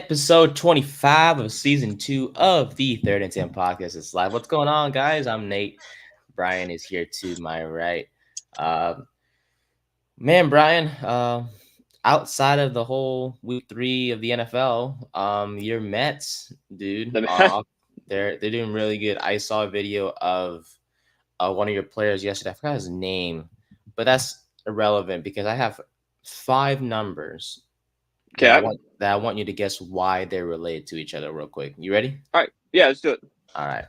episode 25 of season 2 of the Third and 10 podcast is live. What's going on, guys? I'm Nate. Brian is here to my right. Um, Brian, outside of the whole week 3 of the NFL, your Mets, dude, they're doing really good. I saw a video of one of your players yesterday. I forgot his name, but that's irrelevant because I have 5 numbers that I want you to guess why they're related to each other real quick. You ready? All right. Yeah, let's do it. All right.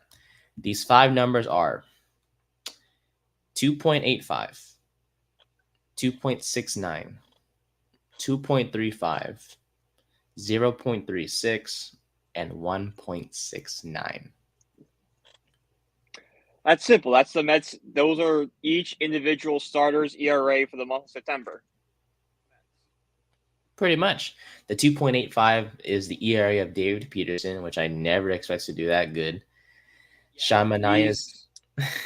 These 5 numbers are 2.85, 2.69, 2.35, 0.36, and 1.69. That's simple. That's the Mets. Those are each individual starters' ERA for the month of September. Pretty much. The 2.85 is the ERA of David Peterson, which I never expect to do that good. Sean Manaea's.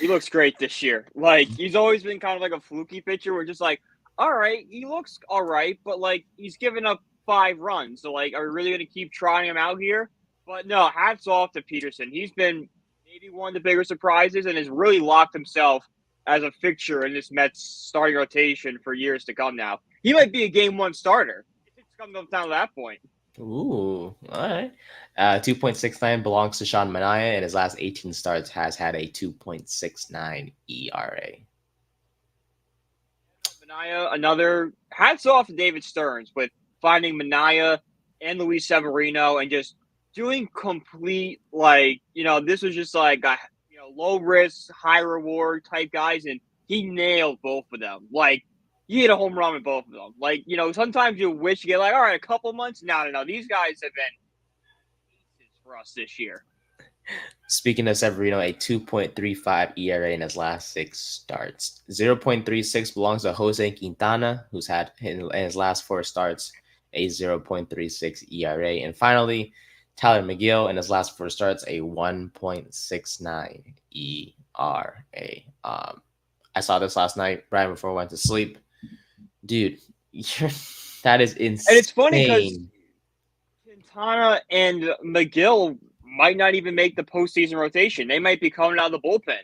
He looks great this year. Like, he's always been kind of like a fluky pitcher. We're just like, all right, he looks all right, but like he's given up 5 runs. So like, are we really going to keep trying him out here? But no, hats off to Peterson. He's been maybe one of the bigger surprises and has really locked himself as a fixture in this Mets starting rotation for years to come now. He might be a game 1 starter. It's coming down to that point. Ooh, all right. 2.69 belongs to Sean Manaea. In his last 18 starts, has had a 2.69 ERA. Manaea, another hats off to David Stearns with finding Manaea and Luis Severino and just doing complete, like, this was just like low risk, high reward type guys, and he nailed both of them. Like, he hit a home run with both of them. Like, sometimes you wish you get like, all right, a couple months. No. These guys have been aces for us this year. Speaking of Severino, a 2.35 ERA in his last 6 starts. 0.36 belongs to Jose Quintana, who's had in his last 4 starts a 0.36 ERA. And finally, Tyler McGill in his last 4 starts a 1.69 ERA. I saw this last night, right before I went to sleep. Dude, that is insane. And it's funny because Quintana and McGill might not even make the postseason rotation. They might be coming out of the bullpen.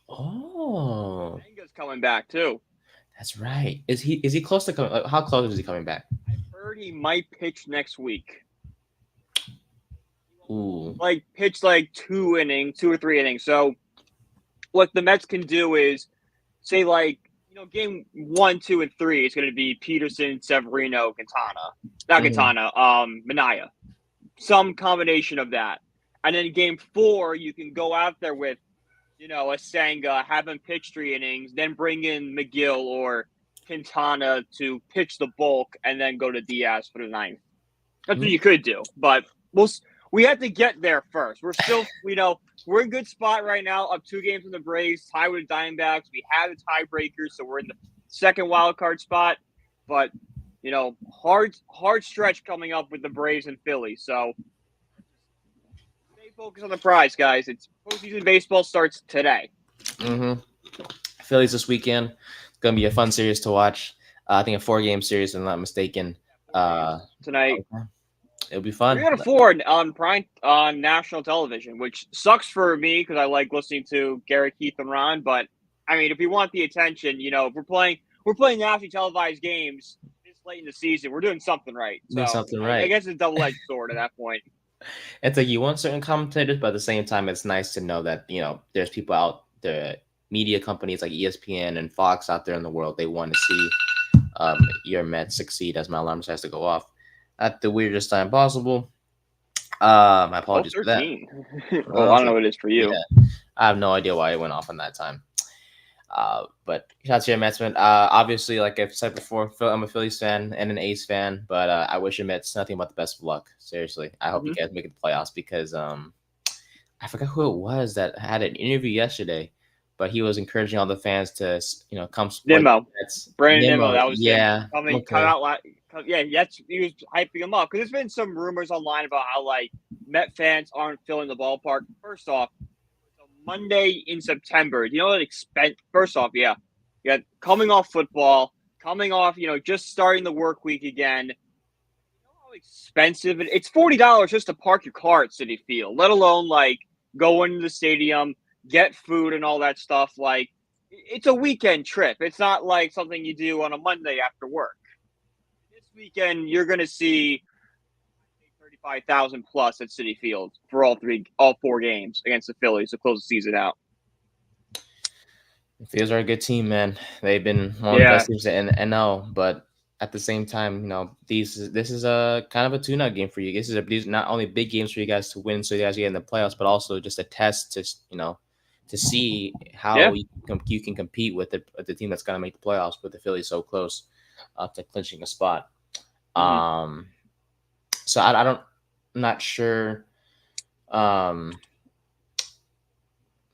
Oh, Manga's coming back too. That's right. Is he close to coming? How close is he coming back? I heard he might pitch next week. Ooh, like pitch like 2 or 3 innings. So what the Mets can do is say like game 1, 2, and 3 is going to be Peterson, Severino, Manaea, some combination of that. And then game 4, you can go out there with, a Senga, have him pitch 3 innings, then bring in McGill or Quintana to pitch the bulk, and then go to Diaz for the 9th. That's what you could do, but we have to get there first. We're still, we're in a good spot right now, up 2 games from the Braves, tied with the Diamondbacks. We have the tiebreakers, so we're in the second wild card spot. But, hard stretch coming up with the Braves and Philly. So stay focused on the prize, guys. It's postseason baseball starts today. Phillies this weekend. It's going to be a fun series to watch. I think a 4-game series, if I'm not mistaken. Tonight. Okay. It'll be fun. 3 out of 4 on national television, which sucks for me because I like listening to Gary, Keith, and Ron. But I mean, if you want the attention, if we're playing nationally televised games this late in the season, we're doing something right. I guess it's a double-edged sword at that point. It's like you want certain commentators, but at the same time, it's nice to know that there's people out there, media companies like ESPN and Fox out there in the world. They want to see your Mets succeed. As my alarm has to go off at the weirdest time possible. My apologies for that. Well, I don't know what it is for you. Yeah, I have no idea why it went off on that time. But shout out to your Metsman. Obviously, like I've said before, I'm a Phillies fan and an A's fan, but I wish your Mets nothing but the best of luck. Seriously, I hope you guys make it the playoffs because I forgot who it was that had an interview yesterday, but he was encouraging all the fans to come support Nimmo. Brandon Nimmo. That was him. Come out. Yeah, he was hyping him up because there's been some rumors online about how like Met fans aren't filling the ballpark. First off, Monday in September. Do you know what expect? First off, yeah, coming off football, just starting the work week again. expensive. It's $40 just to park your car at Citi Field, let alone like go into the stadium, get food and all that stuff. Like it's a weekend trip. It's not like something you do on a Monday after work. This weekend you're gonna see 35,000 plus at Citi Field for all 4 games against the Phillies to close the season out. The Phillies are a good team, man. They've been one of the Yeah, best teams in NL, but at the same time, this is a kind of a tune-up game for you. These are not only big games for you guys to win, so you guys get in the playoffs, but also just a test to to see how yeah. you can compete with the team that's going to make the playoffs, with the Phillies so close to clinching a spot. Mm-hmm. Um, so I don't, I'm not sure. Um,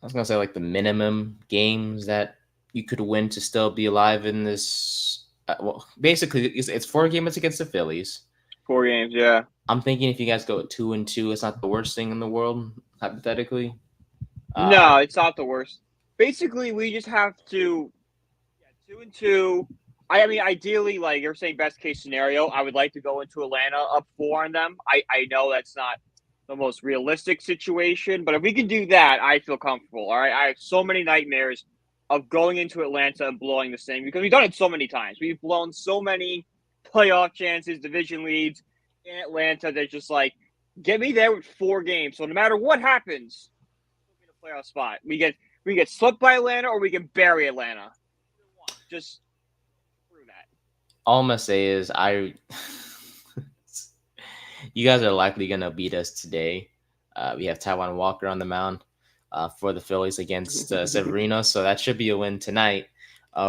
I was gonna say like the minimum games that you could win to still be alive in this. Well, basically, it's 4 games against the Phillies. 4 games, yeah. I'm thinking if you guys go 2-2, it's not the worst thing in the world, hypothetically. No, Um, it's not the worst. Basically, we just have to 2-2. I mean, ideally, like you're saying, best case scenario, I would like to go into Atlanta up 4 on them. I know that's not the most realistic situation, but if we can do that, I feel comfortable. All right, I have so many nightmares of going into Atlanta and blowing the thing because we've done it so many times. We've blown so many playoff chances, division leads in Atlanta. They're just like, get me there with 4 games. So no matter what happens, we'll be in a playoff spot. We get swept by Atlanta or we can bury Atlanta. Just through that. all I'm gonna say is you guys are likely gonna beat us today. We have Taiwan Walker on the mound for the Phillies against Severino, so that should be a win tonight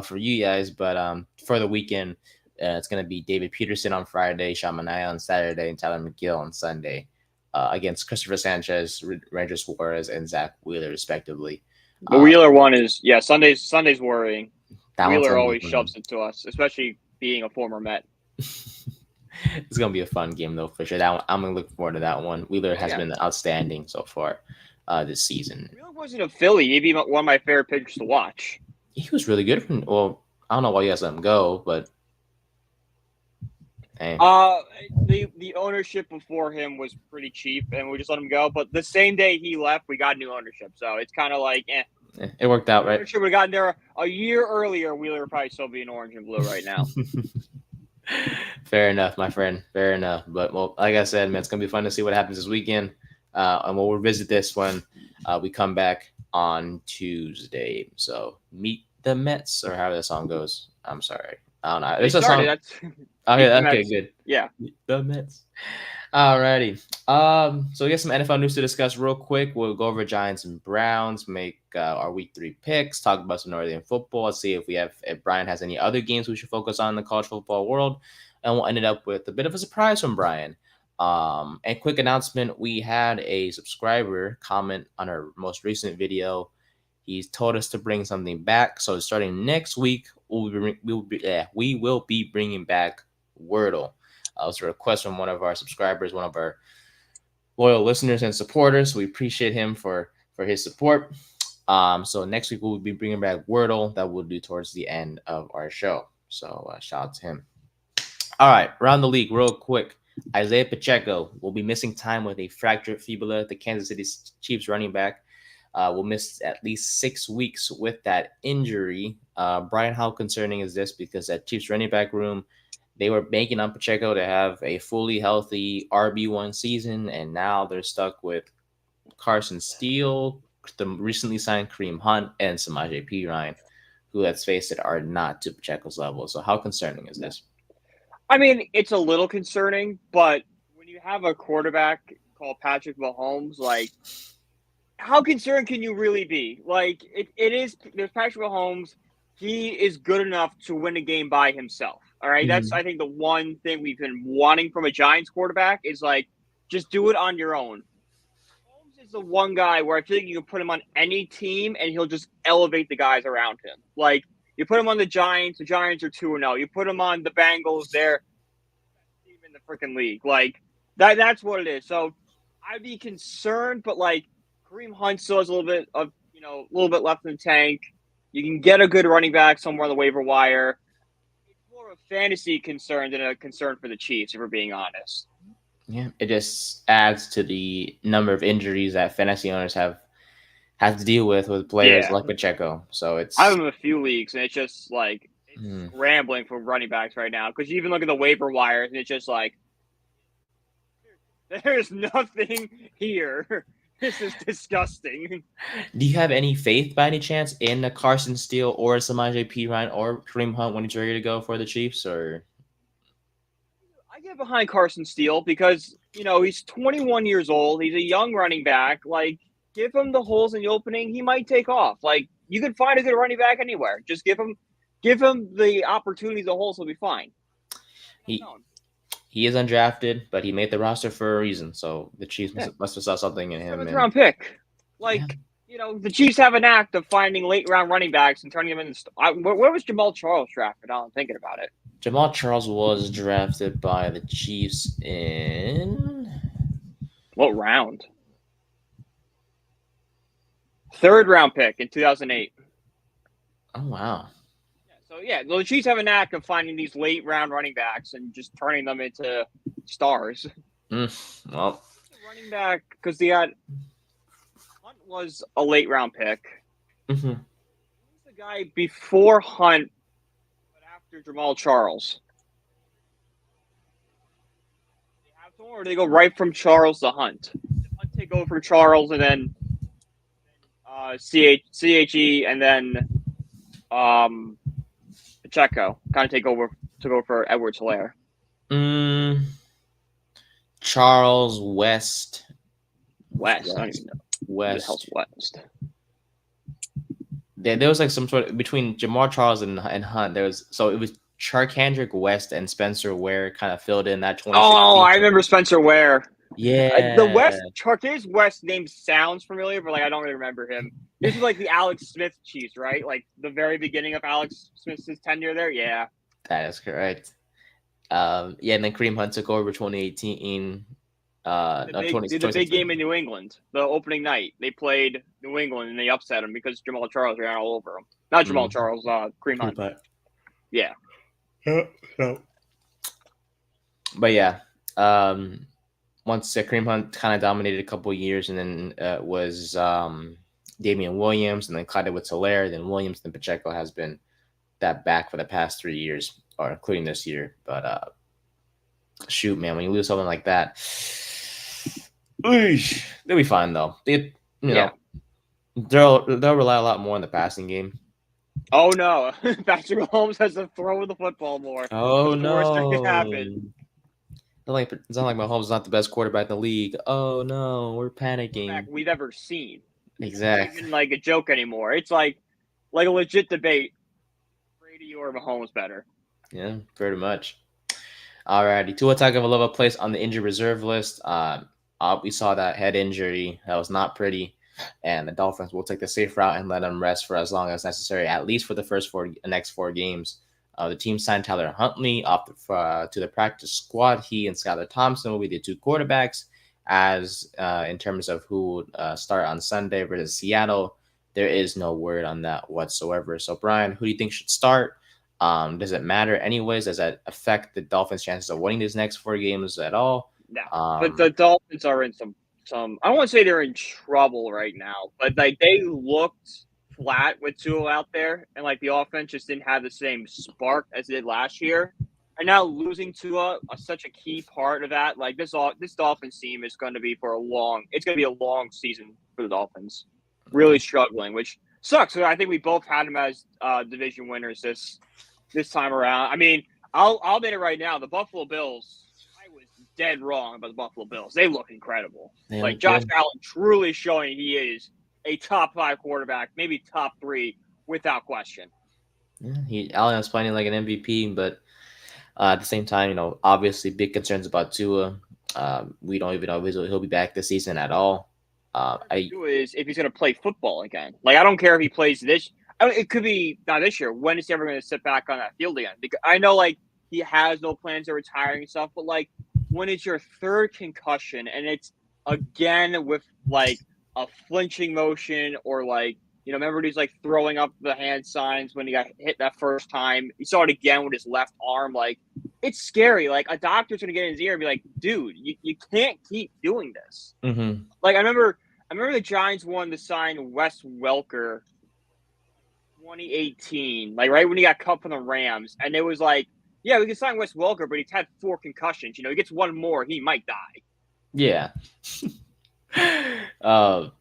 for you guys. But for the weekend, it's gonna be David Peterson on Friday, Shamanai on Saturday, and Tyler McGill on Sunday against Christopher Sanchez, Ranger Suarez, and Zach Wheeler, respectively. The Wheeler one is Sunday's worrying. That one's Wheeler gonna be always fun. shoves it to us, especially being a former Met. It's gonna be a fun game though for sure. That one, I'm gonna look forward to that one. Wheeler Oh has yeah, been outstanding so far this season. Wheeler wasn't a Philly. He'd be one of my favorite pitchers to watch. He was really good. Well, I don't know why you guys let him go, but hey, The ownership before him was pretty cheap, and we just let him go. But the same day he left, we got new ownership, so it's kind of like, it worked out, right? Ownership would have gotten there a year earlier. Wheeler would probably still be in orange and blue right now. Fair enough, my friend. Fair enough. But well, like I said, man, it's gonna be fun to see what happens this weekend, and we'll revisit this when we come back on Tuesday. So meet the Mets, or however the song goes. I'm sorry, I don't know. They There's a started. song. That's Okay, the okay, Mets. good. Yeah. Meet the Mets. Alrighty. So we got some NFL news to discuss real quick. We'll go over Giants and Browns, make our week 3 picks, talk about some Northern football, see if Brian has any other games we should focus on in the college football world, and we'll end it up with a bit of a surprise from Brian. And quick announcement: we had a subscriber comment on our most recent video. He's told us to bring something back. So starting next week, we will be bringing back Wordle. It was a request from one of our subscribers, one of our loyal listeners and supporters. We appreciate him for his support. So next week we'll be bringing back Wordle. That we'll do towards the end of our show. So shout out to him. All right, around the league real quick. Isaiah Pacheco will be missing time with a fractured fibula. The Kansas City Chiefs running back will miss at least 6 weeks with that injury. Brian, how concerning is this? Because that Chiefs running back room, they were banking on Pacheco to have a fully healthy RB1 season, and now they're stuck with Carson Steele, the recently signed Kareem Hunt, and Samaje Perine, who, let's face it, are not to Pacheco's level. So how concerning is this? I mean, it's a little concerning, but when you have a quarterback called Patrick Mahomes, like, how concerned can you really be? Like, it is. There's Patrick Mahomes. He is good enough to win a game by himself. All right, that's I think the one thing we've been wanting from a Giants quarterback is like just do it on your own. Mahomes is the one guy where I feel like you can put him on any team and he'll just elevate the guys around him. Like you put him on the Giants are 2-0. You put him on the Bengals, they're the best team in the freaking league. Like that's what it is. So I'd be concerned, but like Kareem Hunt still has a little bit of a little bit left in the tank. You can get a good running back somewhere on the waiver wire. It's more a fantasy concern than a concern for the Chiefs, if we're being honest. Yeah, it just adds to the number of injuries that fantasy owners have to deal with players Yeah. like Pacheco. So I have it's him in a few leagues, and it's just like it's hmm. scrambling for running backs right now. Because you even look at the waiver wires, and it's just like there's nothing here. This is disgusting. Do you have any faith by any chance in a Carson Steele or Samaje Perine or Kareem Hunt when he's ready to go for the Chiefs? Or I get behind Carson Steele because he's 21 years old. He's a young running back. Like, give him the holes in the opening. He might take off. Like, you can find a good running back anywhere. Just give him the opportunity. The holes will be fine. he he is undrafted, but he made the roster for a reason. So the Chiefs must have saw something in him. Seventh And round pick. yeah. Like, the Chiefs have an act of finding late round running backs and turning them into. Where was Jamal Charles drafted? I'm thinking about it. Jamal Charles was drafted by the Chiefs in What round? Third round pick in 2008. Oh wow. So the Chiefs have an knack of finding these late round running backs and just turning them into stars. Well, Running back because Hunt was a late round pick. mm-hmm. Who's the guy before Hunt, but after Jamal Charles? They have someone, or they go right from Charles to Hunt. Hunt take over for Charles, and then CHE, and then Pacheco kind of took over for Edwards-Helaire. Charles West. West. I don't even know. West. Who the hell's West? There was like some sort of between Jamar Charles and Hunt. It was Charkandrick West and Spencer Ware kind of filled in that 2016. Oh, I remember Spencer Ware. Yeah. The Charkandrick West name sounds familiar, but I don't really remember him. This is like the Alex Smith Chiefs, right? Like the very beginning of Alex Smith's tenure there. Yeah, that is correct. And then Kareem Hunt took over 2018. The big game in New England, the opening night. They played New England and they upset them because Jamal Charles ran all over them. Not Jamal Charles, Kareem Hunt. Yeah. But yeah, once Kareem Hunt kind of dominated a couple of years, and then was Damian Williams, and then Clyde Edwards-Helaire, then Williams, then Pacheco has been that back for the past 3 years, or including this year. But shoot, man, when you lose something like that, they'll be fine though. They'll rely a lot more on the passing game. Oh no, Patrick Mahomes has to throw the football more. Oh no, worst that can happen. It's not like Mahomes is not the best quarterback in the league. Oh no, we're panicking. We've ever seen. Exactly. It's not even like a joke anymore. It's like a legit debate. Brady or Mahomes better? Yeah, pretty much. Alrighty, Tua Tagovailoa placed on the injured reserve list. We saw that head injury. That was not pretty. And the Dolphins will take the safe route and let him rest for as long as necessary, at least for the next four games. The team signed Tyler Huntley to the practice squad. He and Skylar Thompson will be the two quarterbacks. As in terms of who would start on Sunday versus Seattle, there is no word on that whatsoever. So, Brian, who do you think should start? Does it matter anyways? Does that affect the Dolphins' chances of winning these next four games at all? No, but the Dolphins are in some. I don't want to say they're in trouble right now, but they looked flat with Tua out there, and the offense just didn't have the same spark as it did last year. And now losing Tua, such a key part of that. This Dolphins team is going to be it's going to be a long season for the Dolphins. Really struggling, which sucks. I think we both had them as division winners this time around. I mean, I'll admit it right now. The Buffalo Bills, I was dead wrong about the Buffalo Bills. They look incredible. Josh Allen truly showing he is a top 5 quarterback, maybe top 3 without question. Yeah, Allen is playing like an MVP, but at the same time, obviously big concerns about Tua. We don't even know if he'll be back this season at all. Is if he's going to play football again. I don't care if he plays this. It could be not this year. When is he ever going to sit back on that field again? Because I know he has no plans of retiring and stuff, but when it's your third concussion and it's again with a flinching motion or Remember he's like throwing up the hand signs when he got hit that first time. You saw it again with his left arm. Like, it's scary. Like, a doctor's gonna get in his ear and be like, "Dude, you can't keep doing this." Mm-hmm. Like, I remember the Giants wanted to sign Wes Welker 2018, like right when he got cut from the Rams, and it was like, yeah, we can sign Wes Welker, but he's had 4 concussions. He gets one more, he might die. Yeah. I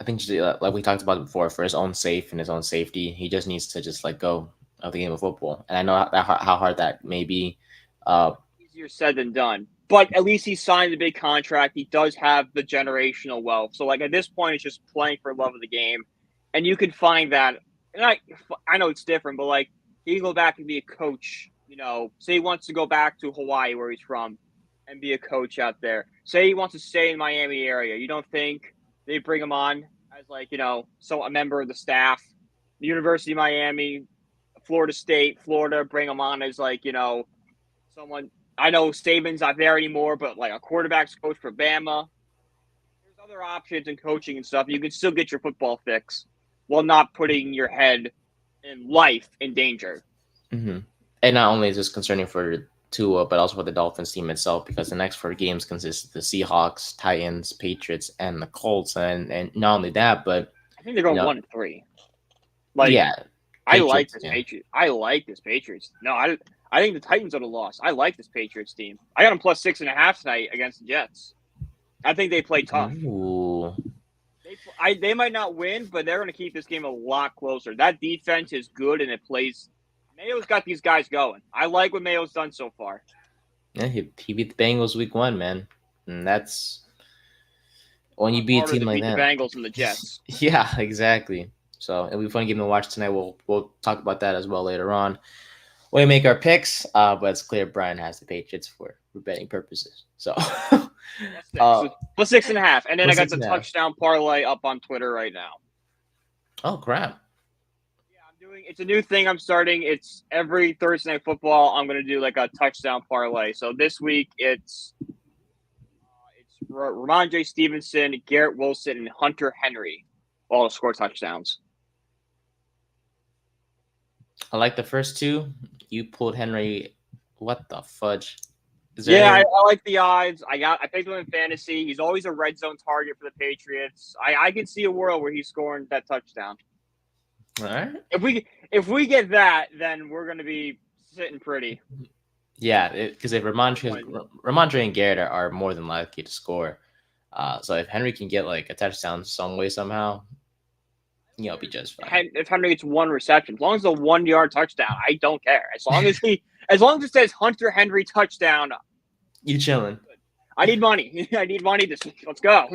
think like we talked about before, for his own safe and his own safety, he just needs to just let go of the game of football. And I know how hard that may be. Easier said than done, but at least he signed a big contract. He does have the generational wealth. So like at this point, it's just playing for love of the game, and you can find that. And I know it's different, but like he can go back and be a coach. Say he wants to go back to Hawaii where he's from and be a coach out there. Say he wants to stay in Miami area. You don't think they bring him on as like, a member of the staff? The University of Miami, Florida State, Florida, bring him on as like, someone. I know Saban's not there anymore, but like a quarterback's coach for Bama. There's other options in coaching and stuff. You can still get your football fix while not putting your head and life in danger. Mm-hmm. And not only is this concerning for Tua, but also for the Dolphins team itself, because the next 4 games consist of the Seahawks, Titans, Patriots, and the Colts. And not only that, but I think they're going 1-3. Like, yeah, I like this Patriots. I like this Patriots. No, I think the Titans would have lost. I like this Patriots team. I got them plus 6.5 tonight against the Jets. I think they play tough. Ooh. They might not win, but they're going to keep this game a lot closer. That defense is good, and it plays. Mayo's got these guys going. I like what Mayo's done so far. Yeah, he beat the Bengals week 1, man, and that's when you beat a team like that. The Bengals and the Jets. Yeah, exactly. So it'll be a fun game to watch tonight. We'll talk about that as well later on. We make our picks, but it's clear Brian has the Patriots for betting purposes. So plus 6.5, and then I got the touchdown parlay up on Twitter right now. Oh crap! It's a new thing I'm starting. It's every Thursday Night Football. I'm going to do like a touchdown parlay. So this week it's Ramondre Stevenson, Garrett Wilson, and Hunter Henry all to score touchdowns. I like the first 2. You pulled Henry. What the fudge? I like the odds. I picked him in fantasy. He's always a red zone target for the Patriots. I can see a world where he's scoring that touchdown. All right. If we get that, then we're going to be sitting pretty. Yeah, because if Ramondre and Garrett are more than likely to score. So if Henry can get like a touchdown some way somehow, it'll be just fine. If Henry gets 1 reception, as long as it's a 1-yard touchdown, I don't care. As long as it says Hunter Henry touchdown, you chilling. I need money. I need money this week. Let's go.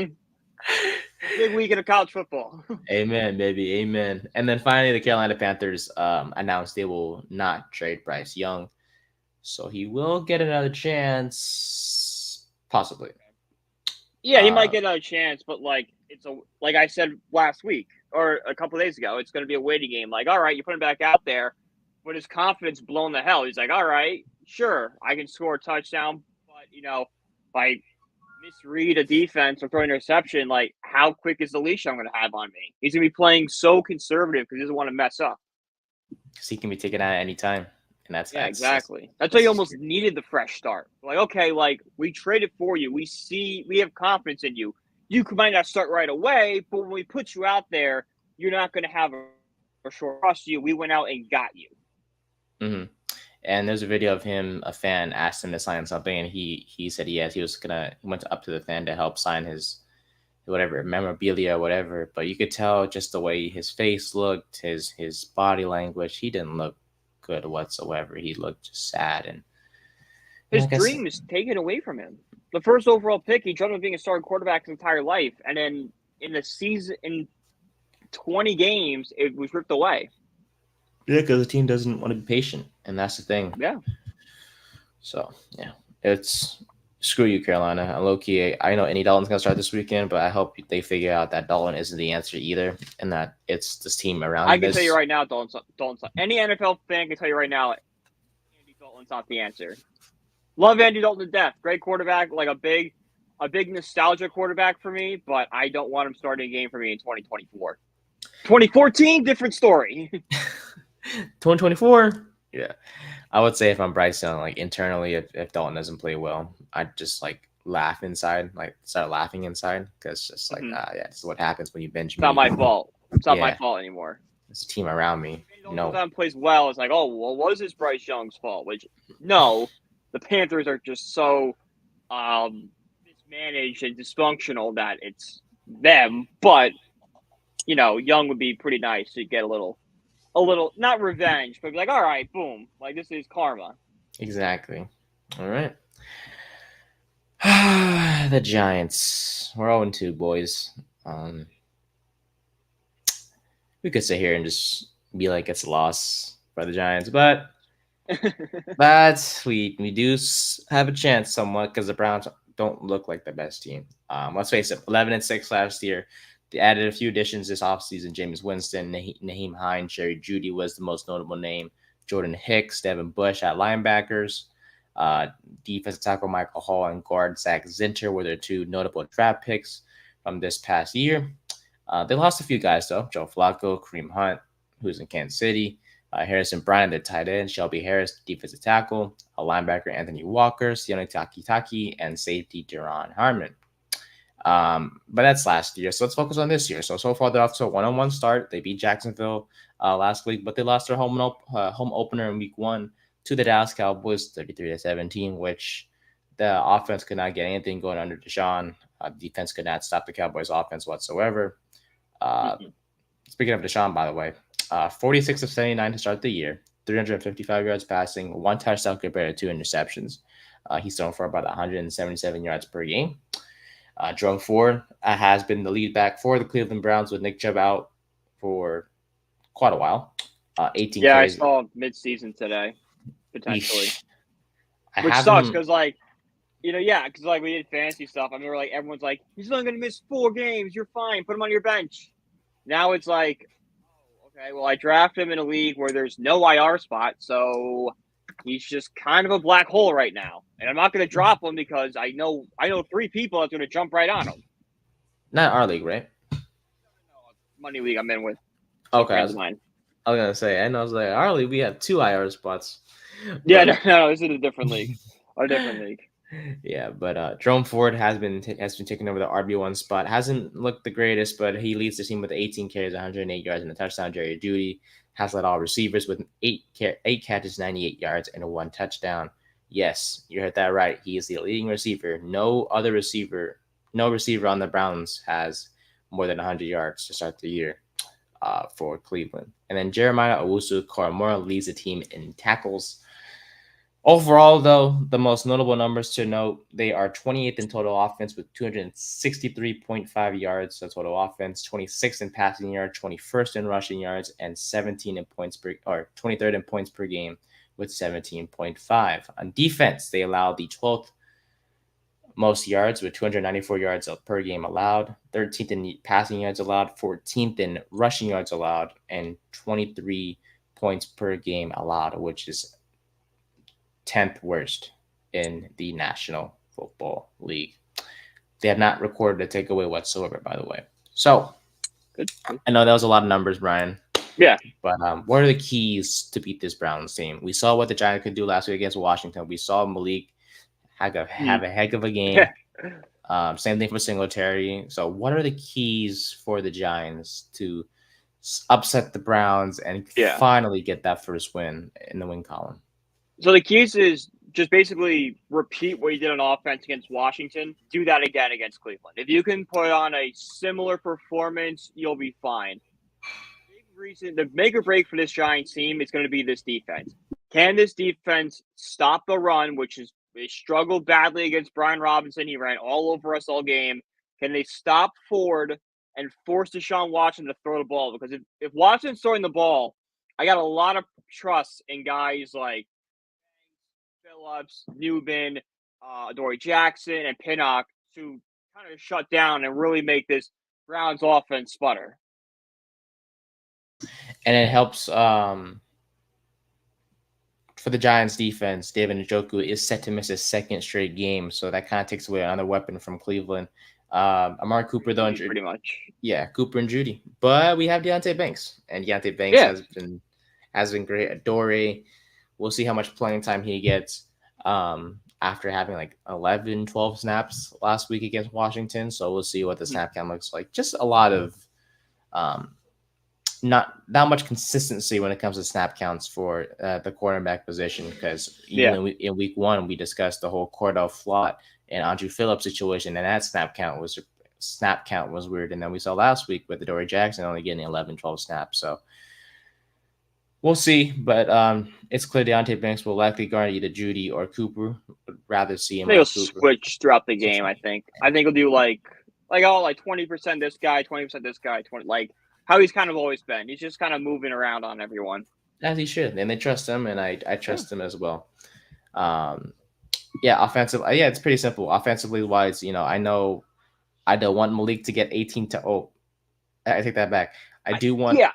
Big weekend of college football. Amen, baby. Amen. And then finally, the Carolina Panthers announced they will not trade Bryce Young. So he will get another chance, possibly. Yeah, he might get another chance, but like I said last week or a couple of days ago, it's going to be a waiting game. Like, all right, you put him back out there, but his confidence blown the hell. He's like, all right, sure, I can score a touchdown, but if I misread a defense or throw an interception, like how quick is the leash I'm going to have on me? He's going to be playing so conservative because he doesn't want to mess up. Because he can be taken out at any time. And that's exactly. That's why you almost needed the fresh start. Like, okay, like we traded for you. We have confidence in you. You might not start right away, but when we put you out there, you're not going to have a short trust you. We went out and got you. Mm-hmm. And there's a video of him. A fan asked him to sign something, and he said yes. He went up to the fan to help sign his whatever memorabilia or whatever. But you could tell just the way his face looked, his body language. He didn't look good whatsoever. He looked just sad, and his dream is taken away from him. The first overall pick, he dreamt of being a starting quarterback his entire life, and then in the season, in 20 games, it was ripped away. Yeah, because the team doesn't want to be patient, and that's the thing. Yeah. So yeah, it's screw you, Carolina. Low-key, I know Andy Dalton's gonna start this weekend, but I hope they figure out that Dalton isn't the answer either, and that it's this team around. I can tell you right now, Dalton's any NFL fan can tell you right now, Andy Dalton's not the answer. Love Andy Dalton to death. Great quarterback, like a big a big nostalgia quarterback for me, but I don't want him starting a game for me in 2024. 2014, different story. 2024, yeah. I would say if I'm Bryce Young, like internally, if Dalton doesn't play well, I'd just like laugh inside, like start laughing inside, because just like, Mhm. yeah, this is what happens when you bench It's not me. my fault. It's not my Yeah, fault anymore. it's a team around me. If Andy No, Dalton plays well, it's like, oh, well, was this Bryce Young's fault? Which, no, the Panthers are just so mismanaged and dysfunctional that it's them. But Young would be pretty nice to get a little not revenge, but be like, all right, boom, like this is karma. exactly. All right. The Giants. We're 0-2, boys. Um, we could sit here and just be like it's a loss for the Giants, but we do have a chance somewhat because the Browns don't look like the best team. Let's face it, 11-6 last year. They added a few additions this offseason. James Winston, Naheem Hines, Jerry Judy was the most notable name. Jordan Hicks, Devin Bush at linebackers. Uh, Defensive tackle Michael Hall and guard Zach Zinter were their two notable draft picks from this past year. They lost a few guys though: Joe Flacco, Kareem Hunt, who's in Kansas City, Harrison Bryant, the tight end, Shelby Harris, defensive tackle, a linebacker Anthony Walker, Sione Takitaki, and safety Deron Harmon. But that's last year, so let's focus on this year. So far they're off to a 1-1 start. They beat Jacksonville last week, but they lost their home opener in week 1 to the Dallas Cowboys, 33-17, which the offense could not get anything going under Deshaun. Defense could not stop the Cowboys' offense whatsoever. Uh, Speaking of Deshaun, by the way, 46 of 79 to start the year, 355 yards passing, one touchdown compared to two interceptions. He's thrown for about 177 yards per game. Jerome Ford has been the lead back for the Cleveland Browns with Nick Chubb out for quite a while. 18 Yeah, I carries. saw mid-season today, potentially, Eesh. I which have sucks him. because yeah, because we did fantasy stuff. I remember everyone's like, he's only gonna miss 4 games. You're fine. Put him on your bench. Now it's like, oh, okay, well, I draft him in a league where there's no IR spot, so he's just kind of a black hole right now. And I'm not going to drop him because I know 3 people that's going to jump right on him. Not our league, right? Money league I'm in with some Okay, friends of mine. I was gonna say. I know. I was like, our league we have 2 IR spots, Yeah, but no, this is a different league. A different league. yeah, but Jerome Ford has been taking over the RB1 spot. Hasn't looked the greatest, but he leads the team with 18 carries, 108 yards, and a touchdown. Jerry Judy has led all receivers with eight catches, 98 yards, and one touchdown. Yes, you heard that right. He is the leading receiver. No receiver on the Browns has more than 100 yards to start the year for Cleveland. And then Jeremiah Owusu-Koramoah leads the team in tackles. Overall, though, the most notable numbers to note, they are 28th in total offense with 263.5 yards of total offense, 26th in passing yards, 21st in rushing yards, and 23rd in points per game with 17.5. On defense, they allowed the 12th most yards with 294 yards per game allowed, 13th in passing yards allowed, 14th in rushing yards allowed, and 23 points per game allowed, which is 10th worst in the National Football League. They have not recorded a takeaway whatsoever, by the way. So, Good. I know that was a lot of numbers, Brian. Yeah. But what are the keys to beat this Browns team? We saw what the Giants could do last week against Washington. We saw Malik have a heck of a game. Same thing for Singletary. So, what are the keys for the Giants to upset the Browns and Yeah. finally get that first win in the win column? So the keys is just basically repeat what you did on offense against Washington. Do that again against Cleveland. If you can put on a similar performance, you'll be fine. The make or break for this Giants team is going to be this defense. Can this defense stop the run, which is they struggled badly against Brian Robinson? He ran all over us all game. Can they stop Ford and force Deshaun Watson to throw the ball? Because if Watson's throwing the ball, I got a lot of trust in guys like Phillips, Newman, Dory Jackson, and Pinnock to kind of shut down and really make this Browns offense sputter. And it helps for the Giants defense, David Njoku is set to miss his second straight game, so that kind of takes away another weapon from Cleveland. Amari Cooper though, Judy, pretty much. yeah, Cooper and Judy, but we have Deontay Banks, and Deontay Banks Yeah. has been great. Adore, we'll see how much playing time he gets. After having like 11, 12 snaps last week against Washington, so we'll see what the Mhm. snap count looks like. Just a lot of um, not much consistency when it comes to snap counts for the quarterback position, because Yeah. in week one we discussed the whole Cordell Flott and Andrew Phillips situation, and that snap count was weird. And then we saw last week with the Dory Jackson only getting 11, 12 snaps. So we'll see, but it's clear Deontay Banks will likely guard either Judy or Cooper. Would rather see him They'll on Cooper. switch throughout the game. I think he'll do like 20% this guy, 20% this guy, 20 like how he's kind of always been. He's just kind of moving around on everyone. As he should, and they trust him, and I Yeah. trust him as well. Um, yeah, offensive. Yeah, it's pretty simple. Offensively wise, I don't want Malik to get 18 to. Oh, I take that back. I do want. Yeah.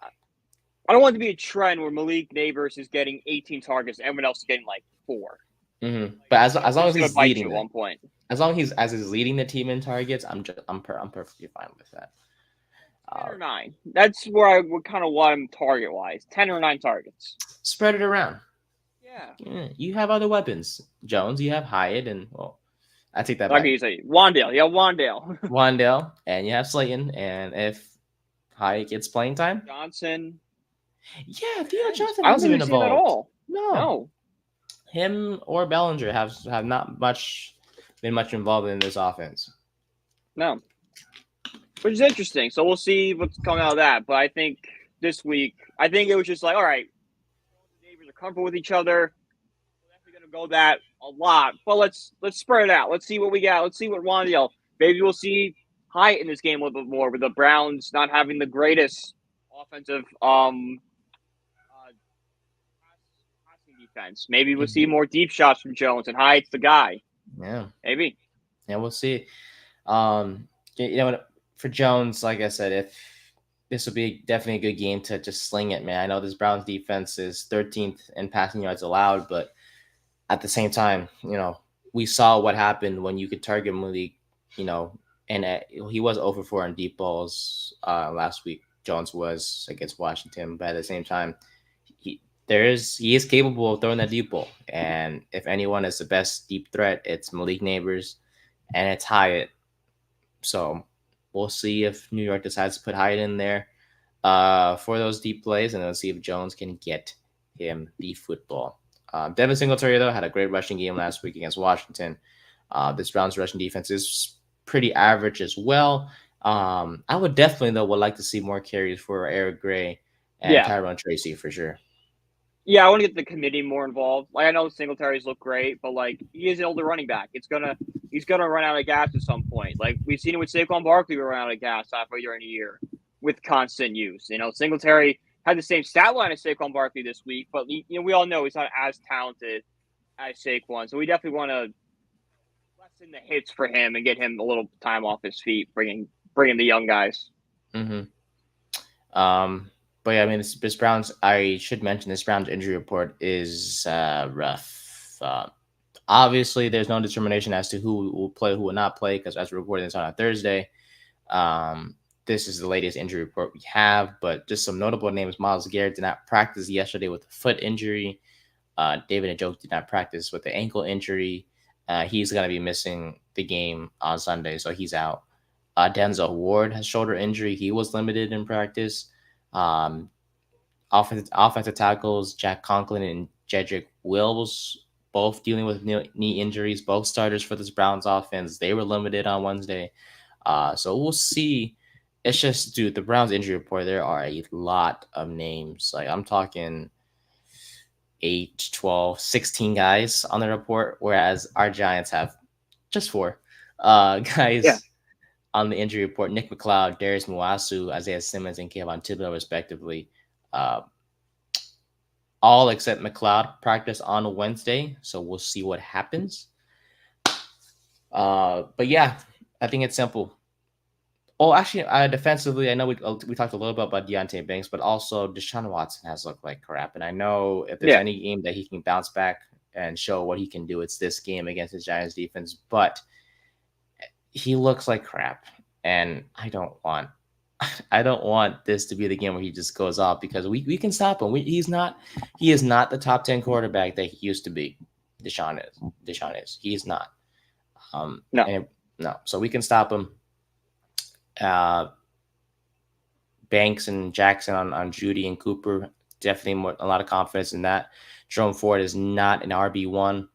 I don't want it to be a trend where Malik Neighbors is getting 18 targets and everyone else is getting like 4. But as long as It's he's gonna bite you leading at one point. as long as he's leading the team in targets, I'm perfectly fine with that. 10 or 9. That's where I would kind of want him target wise. 10 or 9 targets. Spread it around. Yeah. Yeah, you have other weapons, Jones. You have Hyatt, and well, I take that Like back. you say, Wandale. Yeah, Wandale. Wandale, and you have Slayton, and if Hyatt gets playing time, Johnson. yeah, Theo Johnson I don't hasn't think been we've seen him at involved. all. No. Him or Bellinger have not been much involved in this offense. No. Which is interesting. So we'll see what's coming out of that. But I think this week, it was just like, all right, the neighbors are comfortable with each other. We're definitely going to go that a lot. But let's spread it out. Let's see what we got. Let's see what Wandale. Maybe we'll see Hyatt in this game a little bit more with the Browns not having the greatest offensive passing defense. Maybe we'll see more deep shots from Jones and Hyatt's the guy. Yeah, Maybe. Yeah, we'll see. For Jones, like I said, if this will be definitely a good game to just sling it, man. I know this Browns defense is 13th in passing yards allowed, but at the same time, we saw what happened when you could target Malik, and he was over 4 on deep balls last week. Jones was against Washington, but at the same time, he is capable of throwing that deep ball. And if anyone is the best deep threat, it's Malik Neighbors and it's Hyatt. So we'll see if New York decides to put Hyatt in there for those deep plays, and we'll see if Jones can get him the football. Devin Singletary, though, had a great rushing game last week against Washington. This Browns rushing defense is pretty average as well. I would like to see more carries for Eric Gray and Tyrone Tracy for sure. Yeah, I want to get the committee more involved. Like I know Singletary's look great, but like he is an older running back. He's gonna run out of gas at some point. Like we've seen it with Saquon Barkley run out of gas halfway during the year with constant use. Singletary had the same stat line as Saquon Barkley this week, but we all know he's not as talented as Saquon. So we definitely want to lessen the hits for him and get him a little time off his feet, bringing the young guys. But yeah, I mean, this Browns. I should mention this Browns injury report is rough. Obviously, there's no determination as to who will play, who will not play, because as we're recording this on a Thursday, this is the latest injury report we have. But just some notable names: Myles Garrett did not practice yesterday with a foot injury. David Njoku did not practice with the ankle injury. He's going to be missing the game on Sunday, so he's out. Denzel Ward has shoulder injury. He was limited in practice. Offensive tackles Jack Conklin and Jedrick Wills both dealing with knee injuries. Both starters for this Browns offense. They were limited on Wednesday. So we'll see. It's just, dude, the Browns injury report, there are a lot of names. Like I'm talking 8, 12, 16 guys on the report, whereas our Giants have just 4 guys on the injury report: Nick McLeod, Darius Muasu, Isaiah Simmons, and Kayvon Thibodeau, respectively. All except McLeod practice on Wednesday, so we'll see what happens. But yeah, I think it's simple. Oh, actually, defensively, I know we talked a little bit about Deontay Banks, but also Deshaun Watson has looked like crap. And I know if there's Yeah, any game that he can bounce back and show what he can do, it's this game against the Giants defense. But he looks like crap, and I don't want this to be the game where he just goes off because we can stop him. He is not the top 10 quarterback that he used to be. Deshaun is. He's not. no, And no, so we can stop him. Uh, Banks and Jackson on Judy and Cooper. Definitely a lot of confidence in that. Jerome Ford is not an RB1.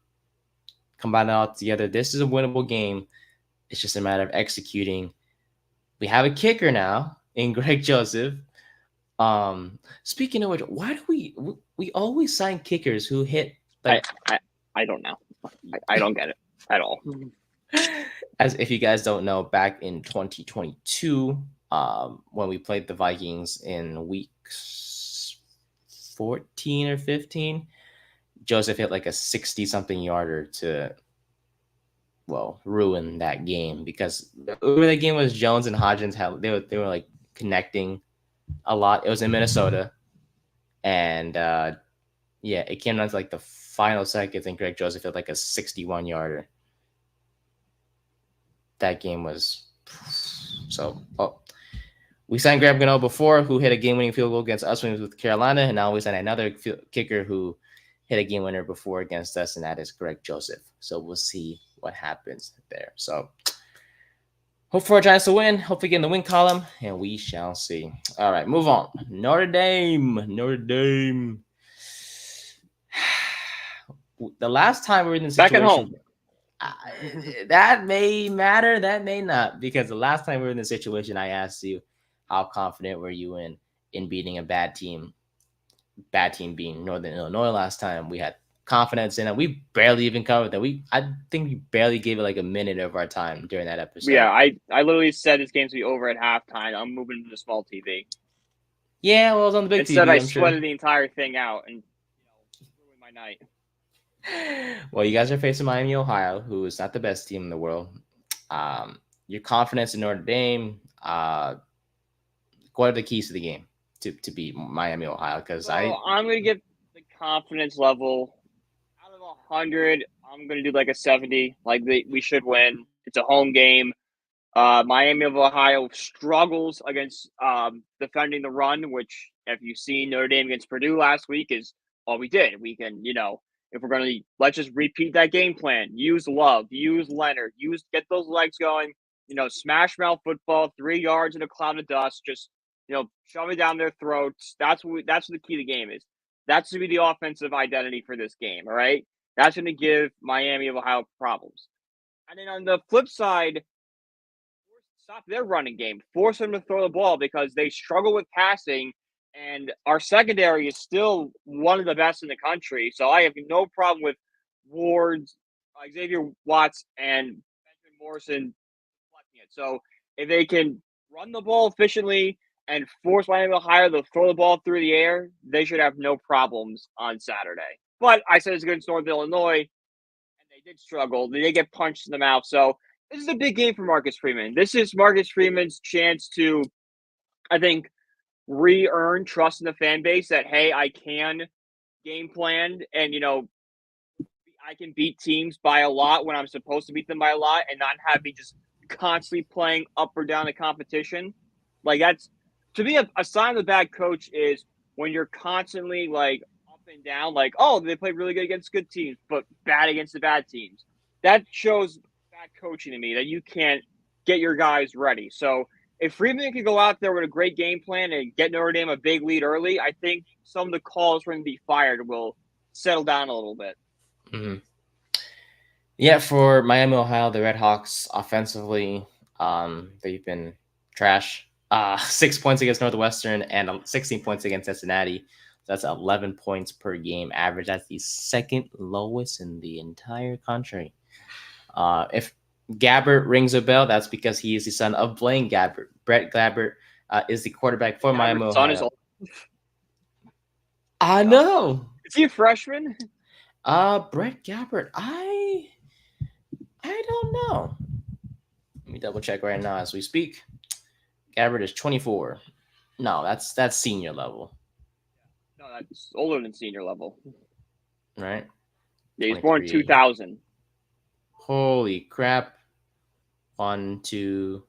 Combine it all together. This is a winnable game. It's just a matter of executing. We have a kicker now in Greg Joseph. Speaking of which, why do we always sign kickers who hit I like I, I don't know. I don't get it at all. as if you guys don't know, back in 2022, when we played the Vikings in week 14 or 15, Joseph hit like a 60 something yarder to ruin that game because where the game was Jones and Hodgins had they were like connecting a lot. It was in Minnesota, and yeah, it came down to like the final seconds, and Greg Joseph hit like a 61 yarder. That game was so. Oh, we signed Graham Gano before, who hit a game-winning field goal against us when he was with Carolina, and now we signed another kicker who hit a game winner before against us, and that is Greg Joseph. So we'll see what happens there. So hope for our Giants to win. Hope we get in the win column, and we shall see. All right, move on. Notre Dame. Notre Dame. The last time we were in the Back at situation, home. that may matter, that may not, because the last time we were in the situation, I asked you how confident were you in beating a bad team being Northern Illinois. Last time we had confidence in it. We barely even covered that. I think we barely gave it like a minute of our time during that episode. Yeah, I literally said this game's gonna be over at halftime. I'm moving to the small TV. Yeah, well, it was on the big Instead, TV, I I'm sure. sweated the entire thing out and ruined my night. Well, you guys are facing Miami, Ohio, who is not the best team in the world. Your confidence in Notre Dame. What are the keys to the game to beat Miami, Ohio? Because I'm gonna give the confidence level out of 100. I'm gonna do like a 70. Like we should win. It's a home game. Miami of Ohio struggles against defending the run, which, if you've seen Notre Dame against Purdue last week, is all we did. We can, if we're going to, let's just repeat that game plan. Use Love, use Leonard, get those legs going, smash mouth football, 3 yards in a cloud of dust, just, shove it down their throats. That's what the key to the game is. That's to be the offensive identity for this game, all right? That's going to give Miami of Ohio problems. And then on the flip side, stop their running game, force them to throw the ball because they struggle with passing, and our secondary is still one of the best in the country. So I have no problem with Ward's, Xavier Watts, and Benjamin Morrison deflecting it. So if they can run the ball efficiently and force Miami Ohio to throw the ball through the air, they should have no problems on Saturday. But I said it's against North Illinois, and they did struggle. They did get punched in the mouth. So this is a big game for Marcus Freeman. This is Marcus Freeman's chance to, I think, re-earn trust in the fan base that, hey, I can game plan and, I can beat teams by a lot when I'm supposed to beat them by a lot and not have me just constantly playing up or down the competition. Like, that's, to me, a sign of a bad coach is when you're constantly, like, up and down, like, oh, they played really good against good teams, but bad against the bad teams. That shows bad coaching to me, that you can't get your guys ready. So if Freeman can go out there with a great game plan and get Notre Dame a big lead early, I think some of the calls for him to be fired will settle down a little bit. Mm-hmm. Yeah, for Miami, Ohio, the Red Hawks offensively, they've been trash. 6 points against Northwestern and 16 points against Cincinnati. That's 11 points per game average. That's the second lowest in the entire country. If Gabbert rings a bell, that's because he is the son of Blaine Gabbert. Brett Gabbert is the quarterback for Miami, Ohio. I know. Is he a freshman? Brett Gabbert. I don't know. Let me double check right now as we speak. Gabbard is 24. No, that's senior level, No, that's older than senior level. right? Yeah, he's born 23. 2000. Holy crap. 1, 2,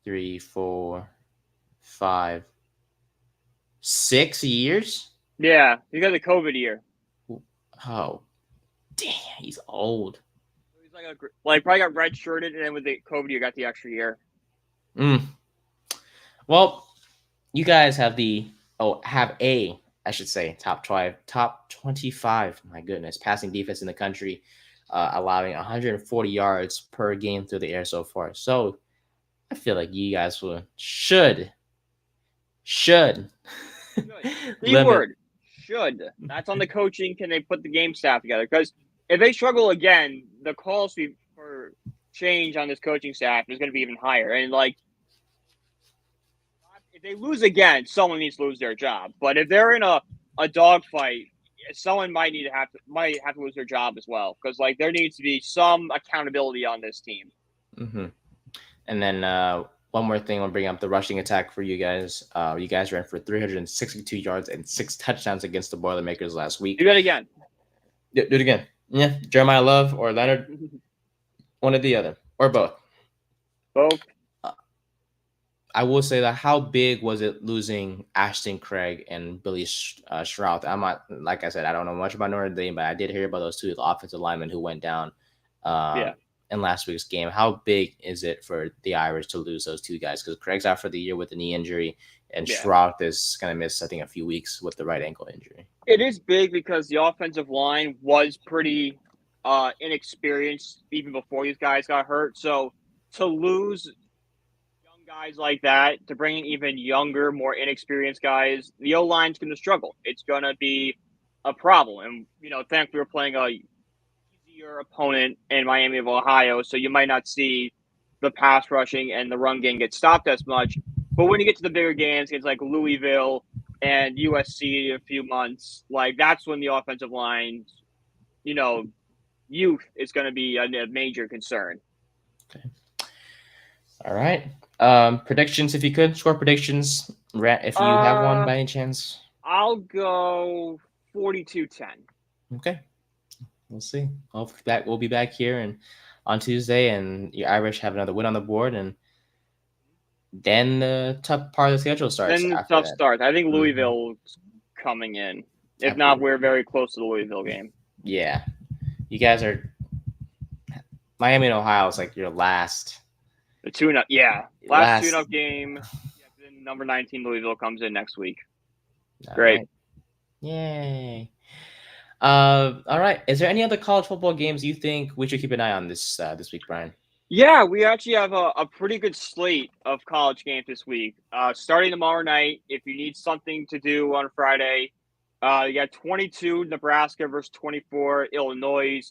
3, 4, 5, 6 years? Yeah, he got the COVID year. Oh, damn, he's old. He's like probably got redshirted, and then with the COVID year, got the extra year. Mm. Well, you guys have I should say, top 25. My goodness, passing defense in the country, allowing 140 yards per game through the air so far. So I feel like you guys should The limit. word should. That's on the coaching. Can they put the game staff together? Because if they struggle again, the calls for change on this coaching staff is going to be even higher. And like, if they lose again, someone needs to lose their job. But if they're in a dogfight, someone might have to lose their job as well. Because like there needs to be some accountability on this team. Mm-hmm. And then one more thing, I'll bring up the rushing attack for you guys. You guys ran for 362 yards and 6 touchdowns against the Boilermakers last week. Do that again. Do it again. Yeah, Jeremiah Love or Leonard, one or the other, or both. Both. I will say that how big was it losing Ashton Craig and Billy Shrout? I'm not, like I said, I don't know much about Notre Dame, but I did hear about those two offensive linemen who went down in last week's game. How big is it for the Irish to lose those two guys? Because Craig's out for the year with a knee injury, and Shrout is going to miss, I think, a few weeks with the right ankle injury. It is big because the offensive line was pretty inexperienced even before these guys got hurt. So to lose guys like that, to bring in even younger, more inexperienced guys, the O line's going to struggle. It's going to be a problem. And thankfully we're playing a easier opponent in Miami of Ohio, so you might not see the pass rushing and the run game get stopped as much. But when you get to the bigger games, it's like Louisville and USC in a few months. Like that's when the offensive line, youth is going to be a major concern. Okay. All right. Predictions, if you could. Score predictions, if you have one by any chance. I'll go 42-10. Okay. We'll see. Hopefully we'll be back here and on Tuesday, and your Irish have another win on the board, and then the tough part of the schedule starts. Then the tough starts. I think Louisville's coming in. If not, we're very close to the Louisville game. Yeah. You guys are Miami and Ohio is like your last. The tune-up, yeah. Last tune-up game. Yeah, then number 19 Louisville comes in next week. Great. Right. Yay. All right. Is there any other college football games you think we should keep an eye on this week, Brian? Yeah, we actually have a pretty good slate of college games this week. Starting tomorrow night, if you need something to do on Friday, you got 22 Nebraska versus 24 Illinois.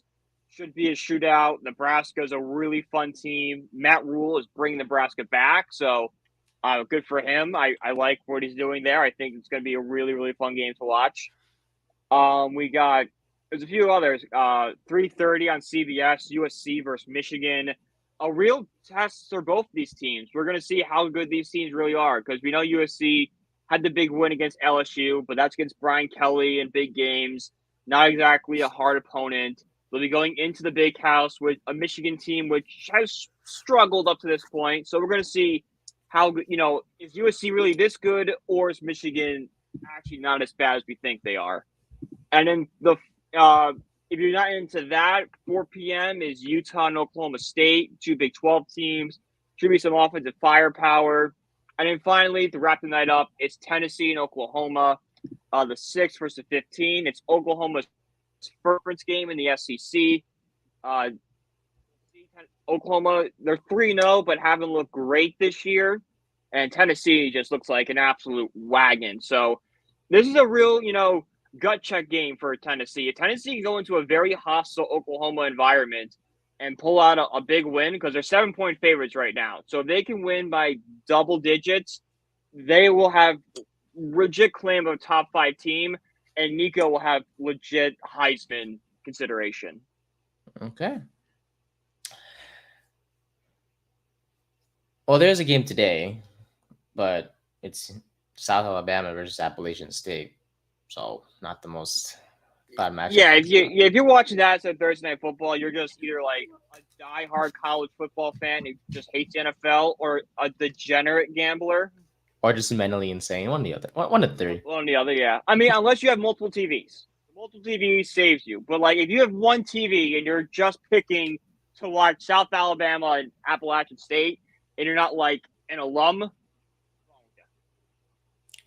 Should be a shootout. Nebraska is a really fun team. Matt Rule is bringing Nebraska back, so good for him. I like what he's doing there. I think it's going to be a really, really fun game to watch. There's a few others. 3:30 on CBS, USC versus Michigan. A real test for both these teams. We're going to see how good these teams really are because we know USC had the big win against LSU, but that's against Brian Kelly in big games. Not exactly a hard opponent. They'll be going into the big house with a Michigan team which has struggled up to this point. So we're going to see how, is USC really this good or is Michigan actually not as bad as we think they are? And then if you're not into that, 4 p.m. is Utah and Oklahoma State, two Big 12 teams. Should be some offensive firepower. And then finally, to wrap the night up, it's Tennessee and Oklahoma. The 6th versus the 15th. It's Oklahoma's first game in the SEC. Oklahoma, they're 3-0, but haven't looked great this year. And Tennessee just looks like an absolute wagon. So this is a real, gut check game for Tennessee. If Tennessee can go into a very hostile Oklahoma environment and pull out a big win, because they're 7-point favorites right now. So if they can win by double digits, they will have legit claim of a top 5 team, and Nico will have legit Heisman consideration. Okay. Well, there's a game today, but it's South Alabama versus Appalachian State, so not the most fun matchup. Yeah, if you're watching that as a Thursday night football, you're just either like a diehard college football fan who just hates the NFL or a degenerate gambler. Or just mentally insane. One or the other. One of the three. One or the other, yeah. I mean, unless you have multiple TVs. Multiple TVs saves you. But like if you have one TV and you're just picking to watch South Alabama and Appalachian State and you're not like an alum,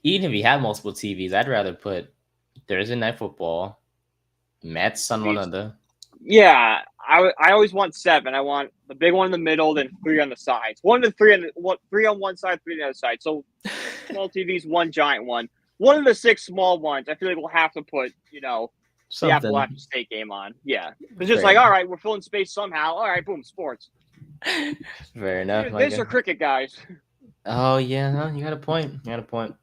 Even if you have multiple TVs, I'd rather put Thursday night football, Mets on one of the. yeah, I always want 7. I want the big one in the middle, then 3 on the sides. 1 to 3 on the 3 on one side, 3 on the other side. So small TVs, 1 giant one. One of the 6 small ones. I feel like we'll have to put the Something. Appalachian State game on. Yeah, it's just like, all right, we're filling space somehow. All right, boom, sports. Fair enough. This or cricket, guys. Oh yeah, no, you got a point. You got a point.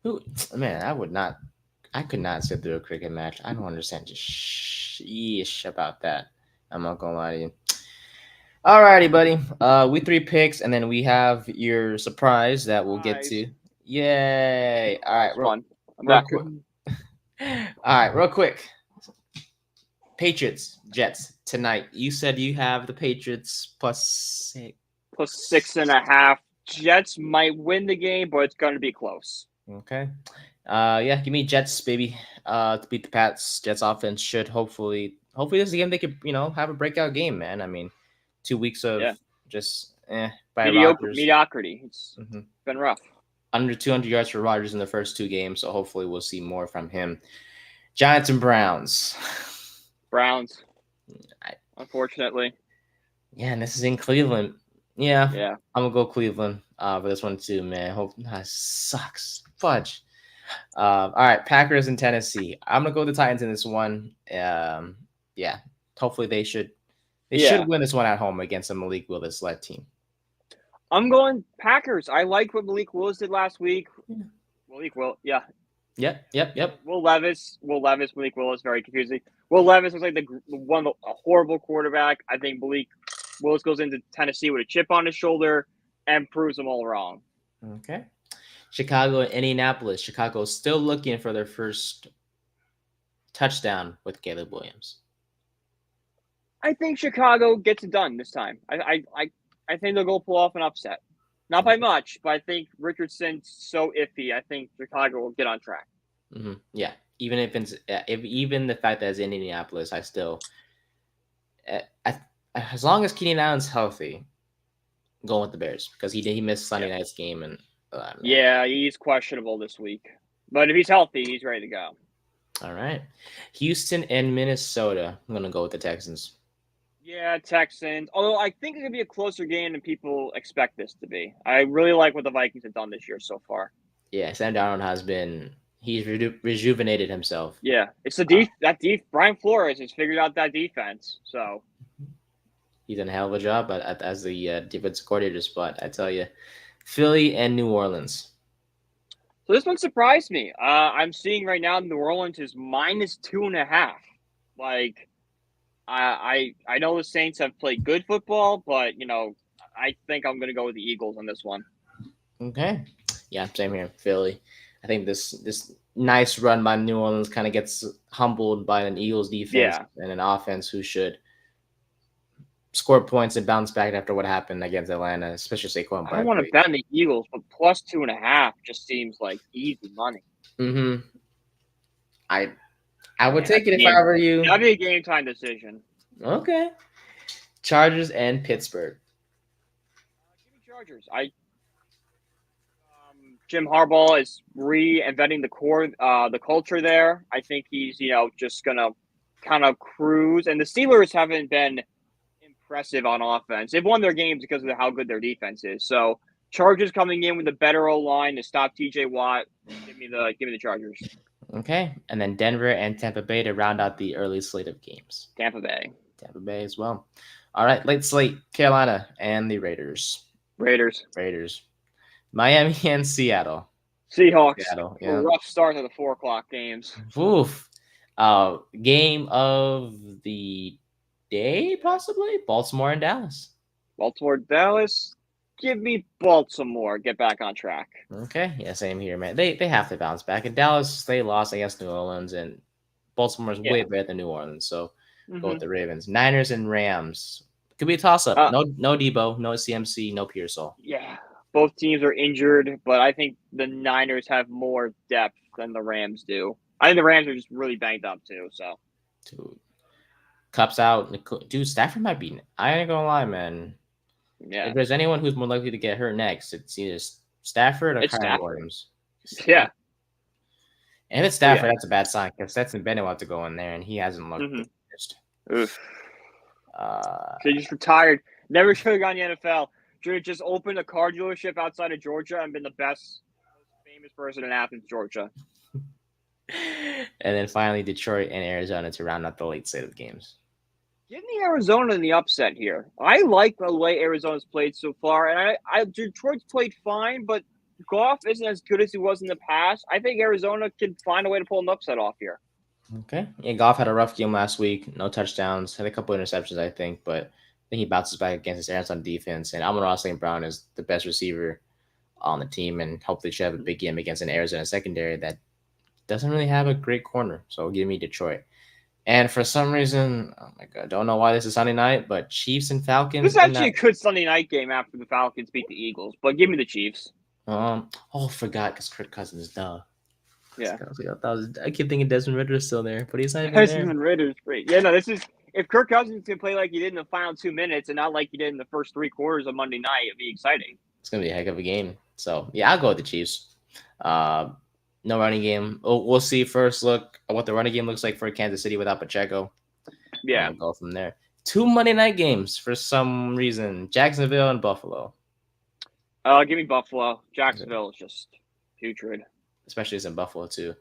Who, man, I could not sit through a cricket match. I don't understand just sheesh about that. I'm not gonna lie to you. Alrighty, buddy. We 3 picks, and then we have your surprise that we'll get to. Yay! All right, fun. All right, real quick. Patriots, Jets tonight. You said you have the Patriots +6. +6.5. Jets might win the game, but it's going to be close. Okay. Yeah, give me Jets, baby. To beat the Pats. Jets offense should hopefully this is a game they could, have a breakout game, man. I mean, 2 weeks of just by mediocrity. It's been rough. Under 200 yards for Rodgers in the first 2 games, so hopefully we'll see more from him. Giants and Browns. Browns. Unfortunately. Yeah, and this is in Cleveland. Yeah. I'm gonna go Cleveland for this one too, man. Hope that sucks. Fudge. All right, Packers and Tennessee. I'm gonna go with the Titans in this one. Yeah. Hopefully they should win this one at home against a Malik Willis-led team. I'm going Packers. I like what Malik Willis did last week. Malik Willis, yeah. Yep. Will Levis, Malik Willis, very confusing. Will Levis looks like a horrible quarterback. I think Malik Willis goes into Tennessee with a chip on his shoulder and proves them all wrong. Okay. Chicago and Indianapolis. Chicago's still looking for their first touchdown with Caleb Williams. I think Chicago gets it done this time. I think they'll go pull off an upset. Not by much, but I think Richardson's so iffy. I think Chicago will get on track. Mm-hmm. Yeah, even if even the fact that it's in Indianapolis, I still, as long as Keenan Allen's healthy, going with the Bears because he missed Sunday night's game and he's questionable this week. But if he's healthy, he's ready to go. All right, Houston and Minnesota. I'm gonna go with the Texans. Yeah, Texans. Although I think it's going to be a closer game than people expect this to be. I really like what the Vikings have done this year so far. Yeah, Sam Darnold he's rejuvenated himself. Yeah, it's Brian Flores has figured out that defense. So he's done a hell of a job as the defensive coordinator spot. I tell you, Philly and New Orleans. So this one surprised me. I'm seeing right now New Orleans is -2.5. Like, I know the Saints have played good football, but I think I'm going to go with the Eagles on this one. Okay, yeah, same here, Philly. I think this nice run by New Orleans kind of gets humbled by an Eagles defense and an offense who should score points and bounce back after what happened against Atlanta, especially Saquon Barkley. I don't want to bet on the Eagles, but +2.5 just seems like easy money. Mm-hmm. I would take it if I were you. That'd be a game time decision. Okay. Chargers and Pittsburgh. Give me Chargers. Jim Harbaugh is reinventing the culture there. I think he's just gonna kind of cruise. And the Steelers haven't been impressive on offense. They've won their games because of how good their defense is. So Chargers coming in with a better O-line to stop TJ Watt. Give me the Chargers. Okay, and then Denver and Tampa Bay to round out the early slate of games. Tampa Bay as well. All right, late slate, Carolina and the Raiders. Miami and Seattle. Seahawks. A rough start to the 4:00 games. Oof. Game of the day, possibly? Baltimore and Dallas. Give me Baltimore. Get back on track. Okay, yeah, same here, man. They have to bounce back. In Dallas, they lost against New Orleans, and Baltimore's way Yeah. better than New Orleans. So go with Mm-hmm. the Ravens. Niners and Rams could be a toss up. No Debo, no CMC, no Pearsall. Yeah. Both teams are injured, but I think the Niners have more depth than the Rams do. I think the Rams are just really banged up too. So. Dude, Cup's out. Dude, Stafford might be. I ain't gonna lie, man. Yeah. If there's anyone who's more likely to get hurt next, it's either Stafford or It's Kyron Stafford. Williams. Yeah. And if it's Oh Stafford, yeah. that's a bad sign because Stetson Bennett will have to go in there, and he hasn't looked the Mm-hmm. best. Oof. Uh, They just retired. Never should have gone to the NFL. Should have just opened a car dealership outside of Georgia and been the best, most famous person in Athens, Georgia. and then finally Detroit and Arizona to round out the late slate of games. Give me Arizona in the upset here. I like the way Arizona's played so far, and I Detroit's played fine, but Goff isn't as good as he was in the past. I think Arizona can find a way to pull an upset off here. Okay. Yeah, Goff had a rough game last week. No touchdowns. Had a couple interceptions, I think, but I think he bounces back against his Arizona defense. And Amon-Ra St. Brown is the best receiver on the team, and hopefully should have a big game against an Arizona secondary that doesn't really have a great corner. So give me Detroit. And for some reason, oh my god, don't know why this is Sunday night, but Chiefs and Falcons This is in actually that. a good Sunday night game after the Falcons beat the Eagles, but give me the Chiefs. Forgot because Kirk Cousins, duh. Yeah. I keep thinking Desmond Ritter is still there, but he's not even there. Desmond Ritter's great. Yeah, no, this is if Kirk Cousins can play like he did in the final 2 minutes and not like he did in the first 3 quarters of Monday night, it'd be exciting. It's gonna be a heck of a game. So yeah, I'll go with the Chiefs. No running game. We'll see first look at what the running game looks like for Kansas City without Pacheco. Yeah. And we'll go from there. 2 Monday night games for some reason. Jacksonville and Buffalo. Give me Buffalo. Jacksonville is just putrid. Especially as in Buffalo too.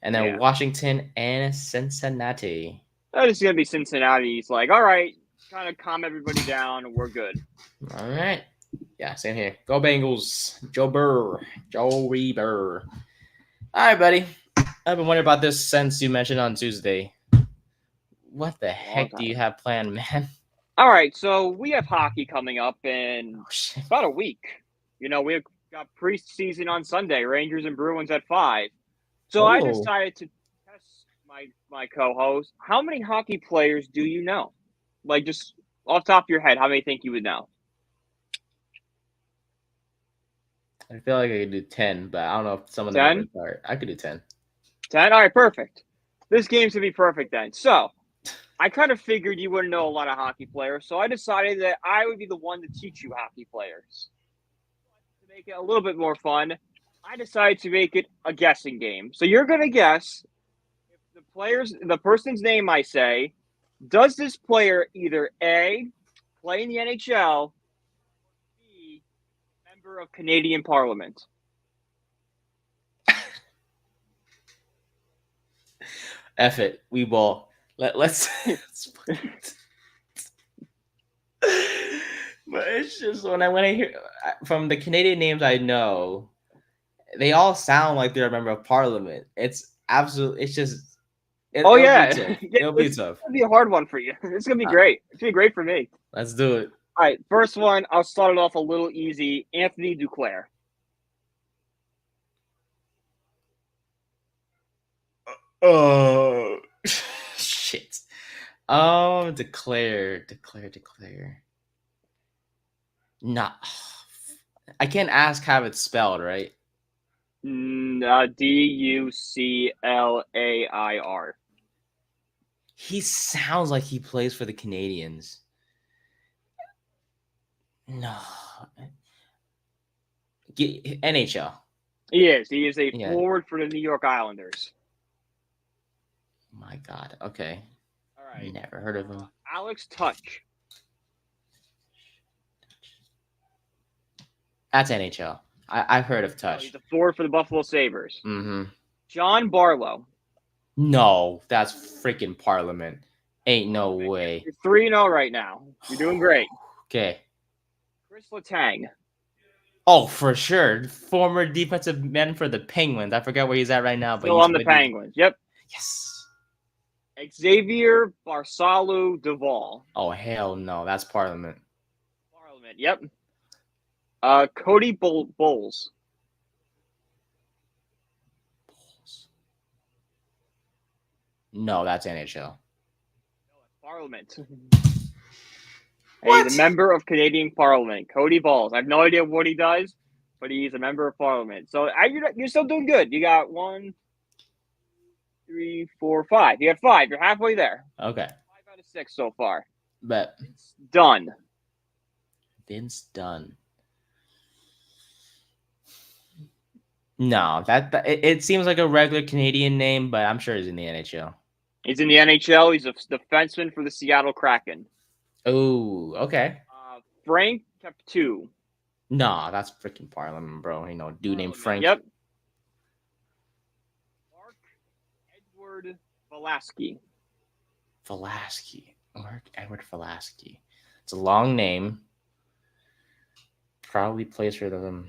And then Yeah. Washington and Cincinnati. This is gonna be Cincinnati. He's like, all right, kind of calm everybody down. We're good. All right. Yeah, same here. Go Bengals. Joey Burr. All right, buddy. I've been wondering about this since you mentioned on Tuesday. What the heck do you have planned, man? All right, so we have hockey coming up in about a week. We've got preseason on Sunday, Rangers and Bruins at 5. So I decided to test my co-host. How many hockey players do you know? Like, just off the top of your head, how many think you would know? I feel like I could do 10, but I don't know if some of them 10? would start. I could do 10. 10? All right, perfect. This game's going to be perfect then. So I kind of figured you wouldn't know a lot of hockey players, so I decided that I would be the one to teach you hockey players. To make it a little bit more fun, I decided to make it a guessing game. So you're going to guess if the person's name I say, does this player either A, play in the NHL, or B, member of Canadian Parliament? F it. We ball. Let's. But it's just when I hear from the Canadian names I know, they all sound like they're a member of Parliament. It's absolutely. It's just. It'll be tough. It'll be tough. It'll be a hard one for you. It's gonna be great. It's gonna be great for me. Let's do it. All right, first one. I'll start it off a little easy. Anthony Duclair. Oh shit. Declare. Nah. I can't ask how it's spelled, right? Duclair. He sounds like he plays for the Canadians. No. NHL. He is. He is a forward for the New York Islanders. My God. Okay. All right. Never heard of him. Alex Touch. That's NHL. I've heard of Touch. He's a forward for the Buffalo Sabres. Mm-hmm. John Barlow. No, that's freaking Parliament. Ain't no way. You're 3-0 right now. You're doing great. Okay. Chris Letang. Oh, for sure. Former defensive man for the Penguins. I forget where he's at right now. Still on the Penguins. Yep. Yes. Xavier Barsalu Duval. Oh, hell no. That's Parliament. Yep. Cody Bowles. No, that's NHL. Parliament. He's a What? member of Canadian Parliament. Cody Bowles. I have no idea what he does, but he's a member of Parliament. So you're still doing good. You got 1, 3, 4, 5. You got 5. You're halfway there. Okay. 5 out of 6 so far. Bet. It's done. Vince Dunn. No, it seems like a regular Canadian name, but I'm sure he's in the NHL. He's in the NHL. He's a defenseman for the Seattle Kraken. Oh, okay. Frank Captu. No, that's freaking Parliament, bro. Dude named Frank. Yep. Mark Edward Velasky. Mark Edward Velasky. It's a long name. Probably plays for them.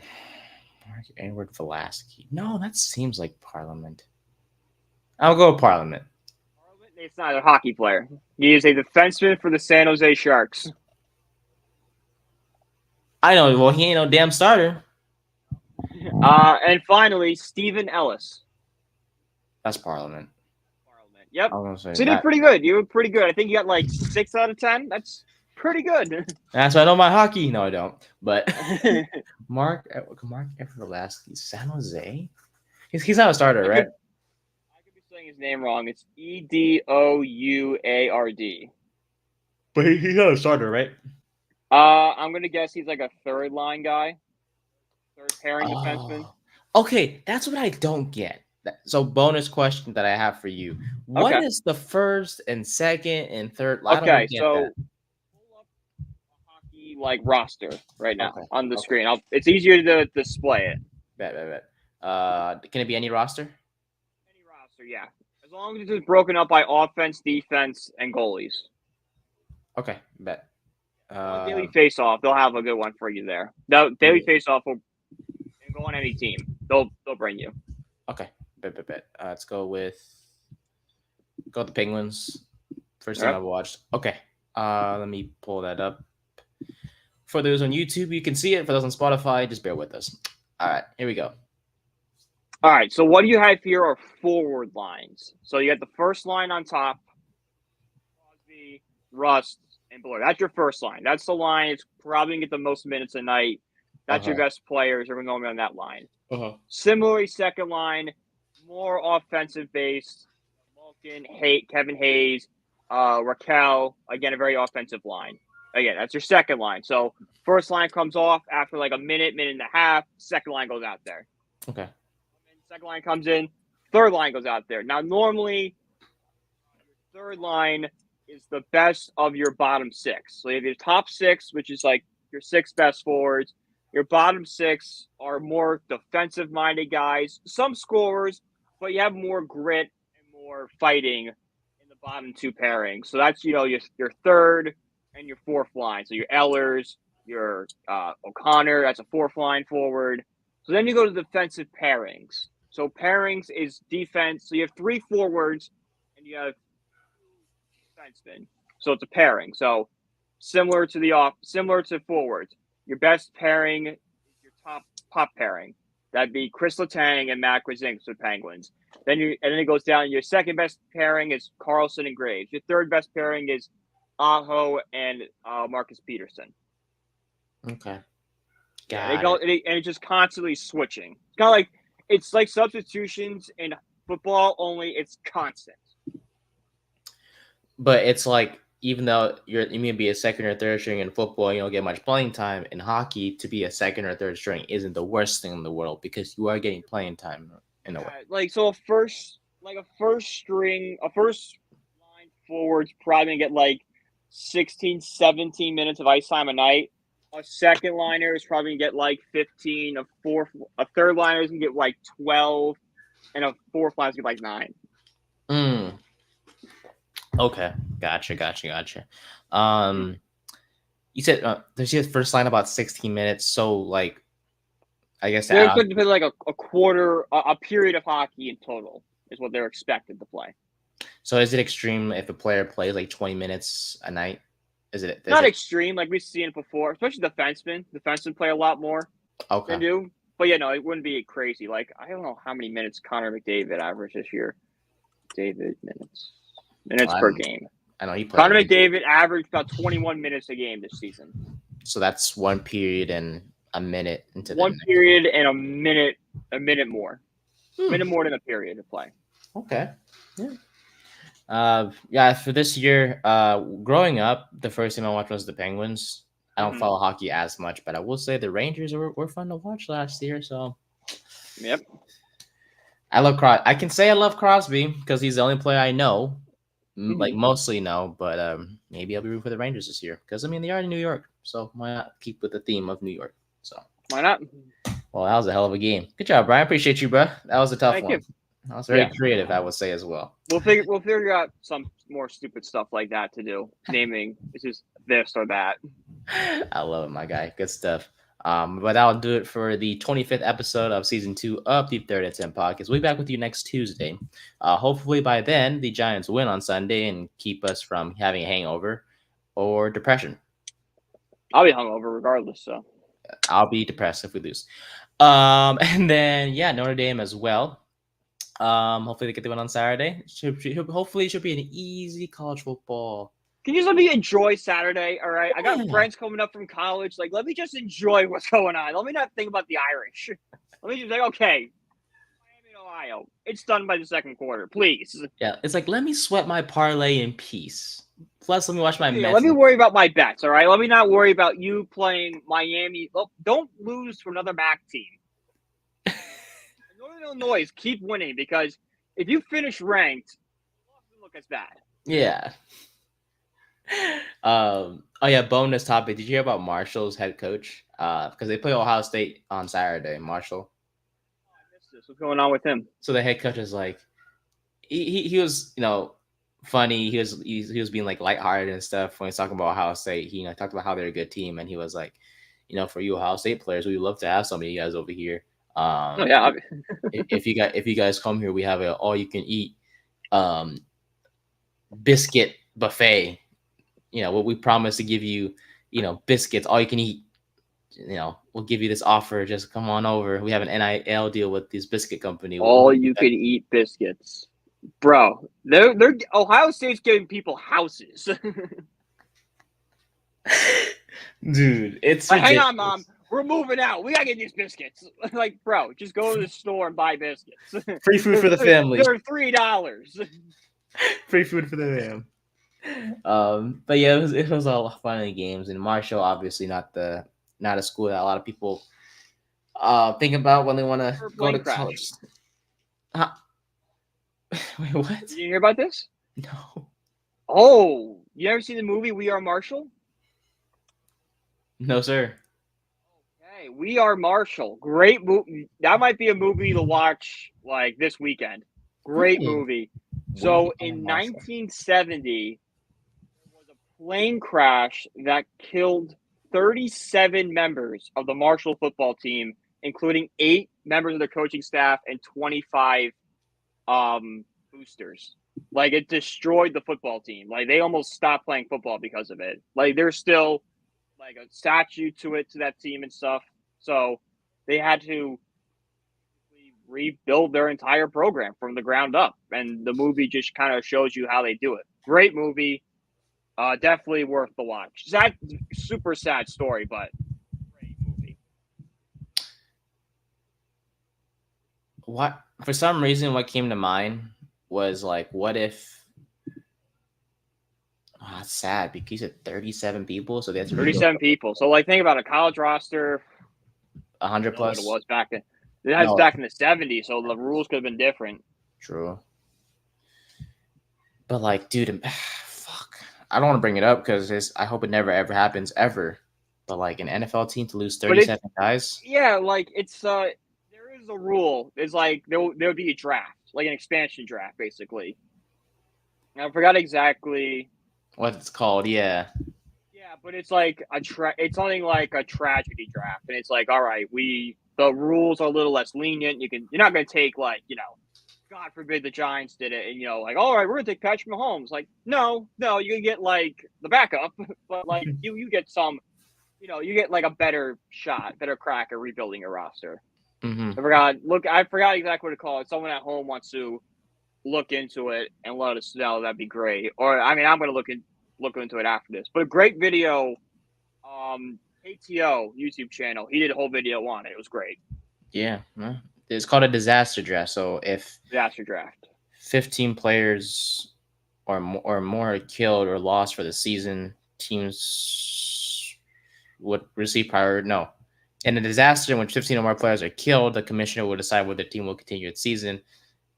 Mark Edward Velasky. No, that seems like Parliament. I'll go with Parliament. It's not a hockey player. He is a defenseman for the San Jose Sharks. I know. Well, he ain't no damn starter. And finally, Stephen Ellis. That's Parliament. Yep. So you did pretty good. You were pretty good. I think you got like 6 out of 10. That's pretty good. That's why I know my hockey. No, I don't. But Mark Everlasky, San Jose. He's not a starter, right? I could be saying his name wrong. It's Edouard. But he's not a starter, right? I'm gonna guess he's like a third line guy, third pairing defenseman. Okay, that's what I don't get. So, bonus question that I have for you: What is the first and second and third? Okay, so pull up a hockey roster right now on the screen. It's easier to display it. Bet. Can it be any roster? Any roster, yeah. As long as it's broken up by offense, defense, and goalies. Okay, bet. Daily face-off, they'll have a good one for you there. Daily face-off will go on any team. They'll bring you. Okay, bet. Let's go with the Penguins. First time I've watched. Okay, let me pull that up. For those on YouTube, you can see it. For those on Spotify, just bear with us. All right, here we go. All right, so what do you have here are forward lines. So you got the first line on top, Crosby, Rust, and Blur. That's your first line. That's the line. It's probably going to get the most minutes a night. That's your best players. Everyone going on that line. Similarly, second line, more offensive based. Malkin, Kevin Hayes, Raquel. Again, a very offensive line. Again, that's your second line. So first line comes off after like a minute and a half. Second line goes out there. Okay. Second line comes in. Third line goes out there. Now, normally, your third line is the best of your bottom 6. So you have your top 6, which is like your 6 best forwards. Your bottom 6 are more defensive-minded guys, some scorers, but you have more grit and more fighting in the bottom 2 pairings. So that's, your third and your fourth line. So your Ehlers, your O'Connor, that's a fourth line forward. So then you go to defensive pairings. So pairings is defense. So you have 3 forwards and you have 2 defensemen. So it's a pairing. So similar to forwards. Your best pairing is your top pairing. That'd be Chris Letang and Matt Krasinski with Penguins. Then it goes down. Your second best pairing is Carlson and Graves. Your third best pairing is Aho and Marcus Peterson. Okay. And it's just constantly switching. It's like substitutions in football, only it's constant. But it's like, even though you may be a second or third string in football, you don't get much playing time. In hockey, to be a second or third string isn't the worst thing in the world because you are getting playing time in a way. A first line forward's probably gonna get 16, 17 minutes of ice time a night. A second liner is probably gonna get 15. A third liner is gonna get 12, and a fourth liner is gonna get 9. Okay, gotcha. You said there's your first line about 16 minutes, so I guess they're going to play a quarter, a period of hockey in total is what they're expected to play. So is it extreme if a player plays 20 minutes a night? Is it? Not extreme like we've seen it before, especially defensemen. Defensemen play a lot more Okay. than do. But yeah, no, it wouldn't be crazy. Like I don't know how many minutes Connor McDavid averaged this year. David minutes per game. I know he played. Connor McDavid averaged about 21 minutes a game this season. So that's 1 period and a minute into one period and a minute more. Minute more than a period to play. Okay. Yeah. For this year, growing up, the first team I watched was the Penguins. I don't follow hockey as much, but I will say the Rangers were fun to watch last year. So, yep. I love I can say I love Crosby because he's the only player I know, like mostly know. But maybe I'll be rooting for the Rangers this year because I mean they are in New York, so why not keep with the theme of New York? So why not? Well, that was a hell of a game. Good job, Brian. Appreciate you, bro. That was a tough Thank one. you. That was very creative, I would say as well. We'll figure out some more stupid stuff like that to do. Naming it's just this or that. I love it, my guy. Good stuff. But that'll do it for the 25th episode of season 2 of the Third and 10 podcast. We'll be back with you next Tuesday. Hopefully by then the Giants win on Sunday and keep us from having a hangover or depression. I'll be hungover regardless, so I'll be depressed if we lose. And then Notre Dame as well. Hopefully they get the win on Saturday. Hopefully it should be an easy college football. Can you just let me enjoy Saturday? All right, I got friends coming up from college. Like, let me just enjoy what's going on. Let me not think about the Irish. Let me just say, okay, Miami, Ohio. It's done by the second quarter, please. Yeah, it's like let me sweat my parlay in peace. Plus, let me watch my Mets. Let me worry about my bets. All right, let me not worry about you playing Miami. Oh, don't lose to another MAC team. Northern Illinois, keep winning because if you finish ranked, it doesn't look as bad. Yeah. Bonus topic. Did you hear about Marshall's head coach? Because they play Ohio State on Saturday. Marshall. Oh, I missed this. What's going on with him? So the head coach is like, he was funny. He was being like lighthearted and stuff when he's talking about Ohio State. He talked about how they're a good team, and he was like, for you Ohio State players, we would love to have some of you guys over here. If you guys come here, we have a all you can eat biscuit buffet. What we promise to give you, biscuits, all you can eat. We'll give you this offer. Just come on over. We have an NIL deal with this biscuit company. All you can eat biscuits, bro. They're Ohio State's giving people houses. Dude, it's like, hang on, Mom. We're moving out. We gotta get these biscuits. Like, bro, just go to the store and buy biscuits. Free food for the family. They're $3. Free food for the fam. But yeah, it was all fun in the games. And Marshall, obviously not a school that a lot of people think about when they want to go to college. Wait, what? Did you hear about this? No. Oh, you ever seen the movie We Are Marshall? No, sir. Okay, We Are Marshall. Great movie. That might be a movie to watch like this weekend. Great movie. So in 1970, there was a plane crash that killed 37 members of the Marshall football team, including 8 members of the coaching staff and 25 boosters. Like, it destroyed the football team. Like, they almost stopped playing football because of it. Like, there's still like a statue to that team and stuff. So they had to rebuild their entire program from the ground up. And the movie just kind of shows you how they do it. Great movie. Definitely worth the watch. Sad, super sad story, but great movie. What, for some reason, what came to mind was like, what if? Oh, that's sad because you said 37 people, so that's 37 people. So like, think about a college roster. 100 plus. It was back in. It was back in the 70s, so the rules could have been different. True. But like, dude, fuck. I don't want to bring it up because I hope it never ever happens ever. But like an NFL team to lose 37 guys. Yeah, like it's there is a rule. It's like there would be a draft, like an expansion draft, basically. I forgot exactly what it's called. Yeah. Yeah, but it's like it's something like a tragedy draft, and it's like, all right, the rules are a little less lenient. You're not going to take like God forbid the Giants did it, and like, all right, we're gonna take Patrick Mahomes. Like, no, you can get like the backup, but like you get some, you get like a better shot, better crack at rebuilding your roster. Mm-hmm. I forgot exactly what to call it. Someone at home wants to look into it and let us know. That'd be great. Or I mean, I'm gonna look into it after this. But a great video, ATO YouTube channel. He did a whole video on it. It was great. Yeah, it's called a disaster draft. So if Disaster draft. 15 players or more are killed or lost for the season, teams would receive priority. No. In a disaster in which 15 or more players are killed, the commissioner will decide whether the team will continue its season.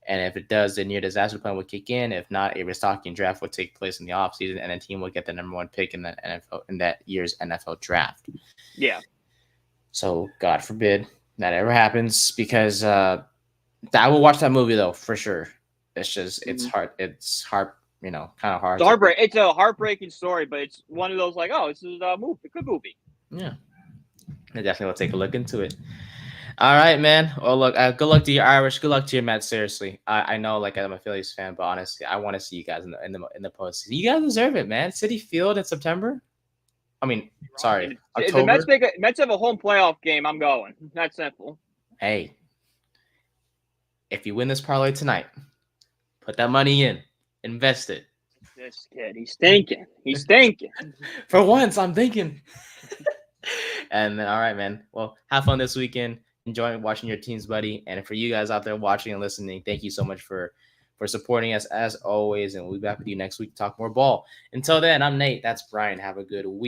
And if it does, the near disaster plan will kick in. If not, a restocking draft will take place in the offseason, and a team will get the number one pick in that year's NFL draft. Yeah. So God forbid that ever happens, because I will watch that movie though for sure. It's just it's hard. It's hard. Kind of hard. It's a heartbreaking story, but it's one of those like, oh, this is a good movie. Yeah, I definitely will take a look into it. All right, man. Well, look, good luck to your Irish. Good luck to your Mets. Seriously, I know, like, I'm a Phillies fan, but honestly, I want to see you guys in the postseason. You guys deserve it, man. Citi Field in September. I mean, sorry, October. If the Mets have a home playoff game, I'm going. That's simple. Hey, if you win this parlay tonight, put that money in, invest it. This kid, he's thinking. He's thinking. For once, I'm thinking. And then, all right, man. Well, have fun this weekend. Enjoy watching your teams, buddy. And for you guys out there watching and listening, thank you so much for supporting us as always. And we'll be back with you next week to talk more ball. Until then, I'm Nate. That's Brian. Have a good week.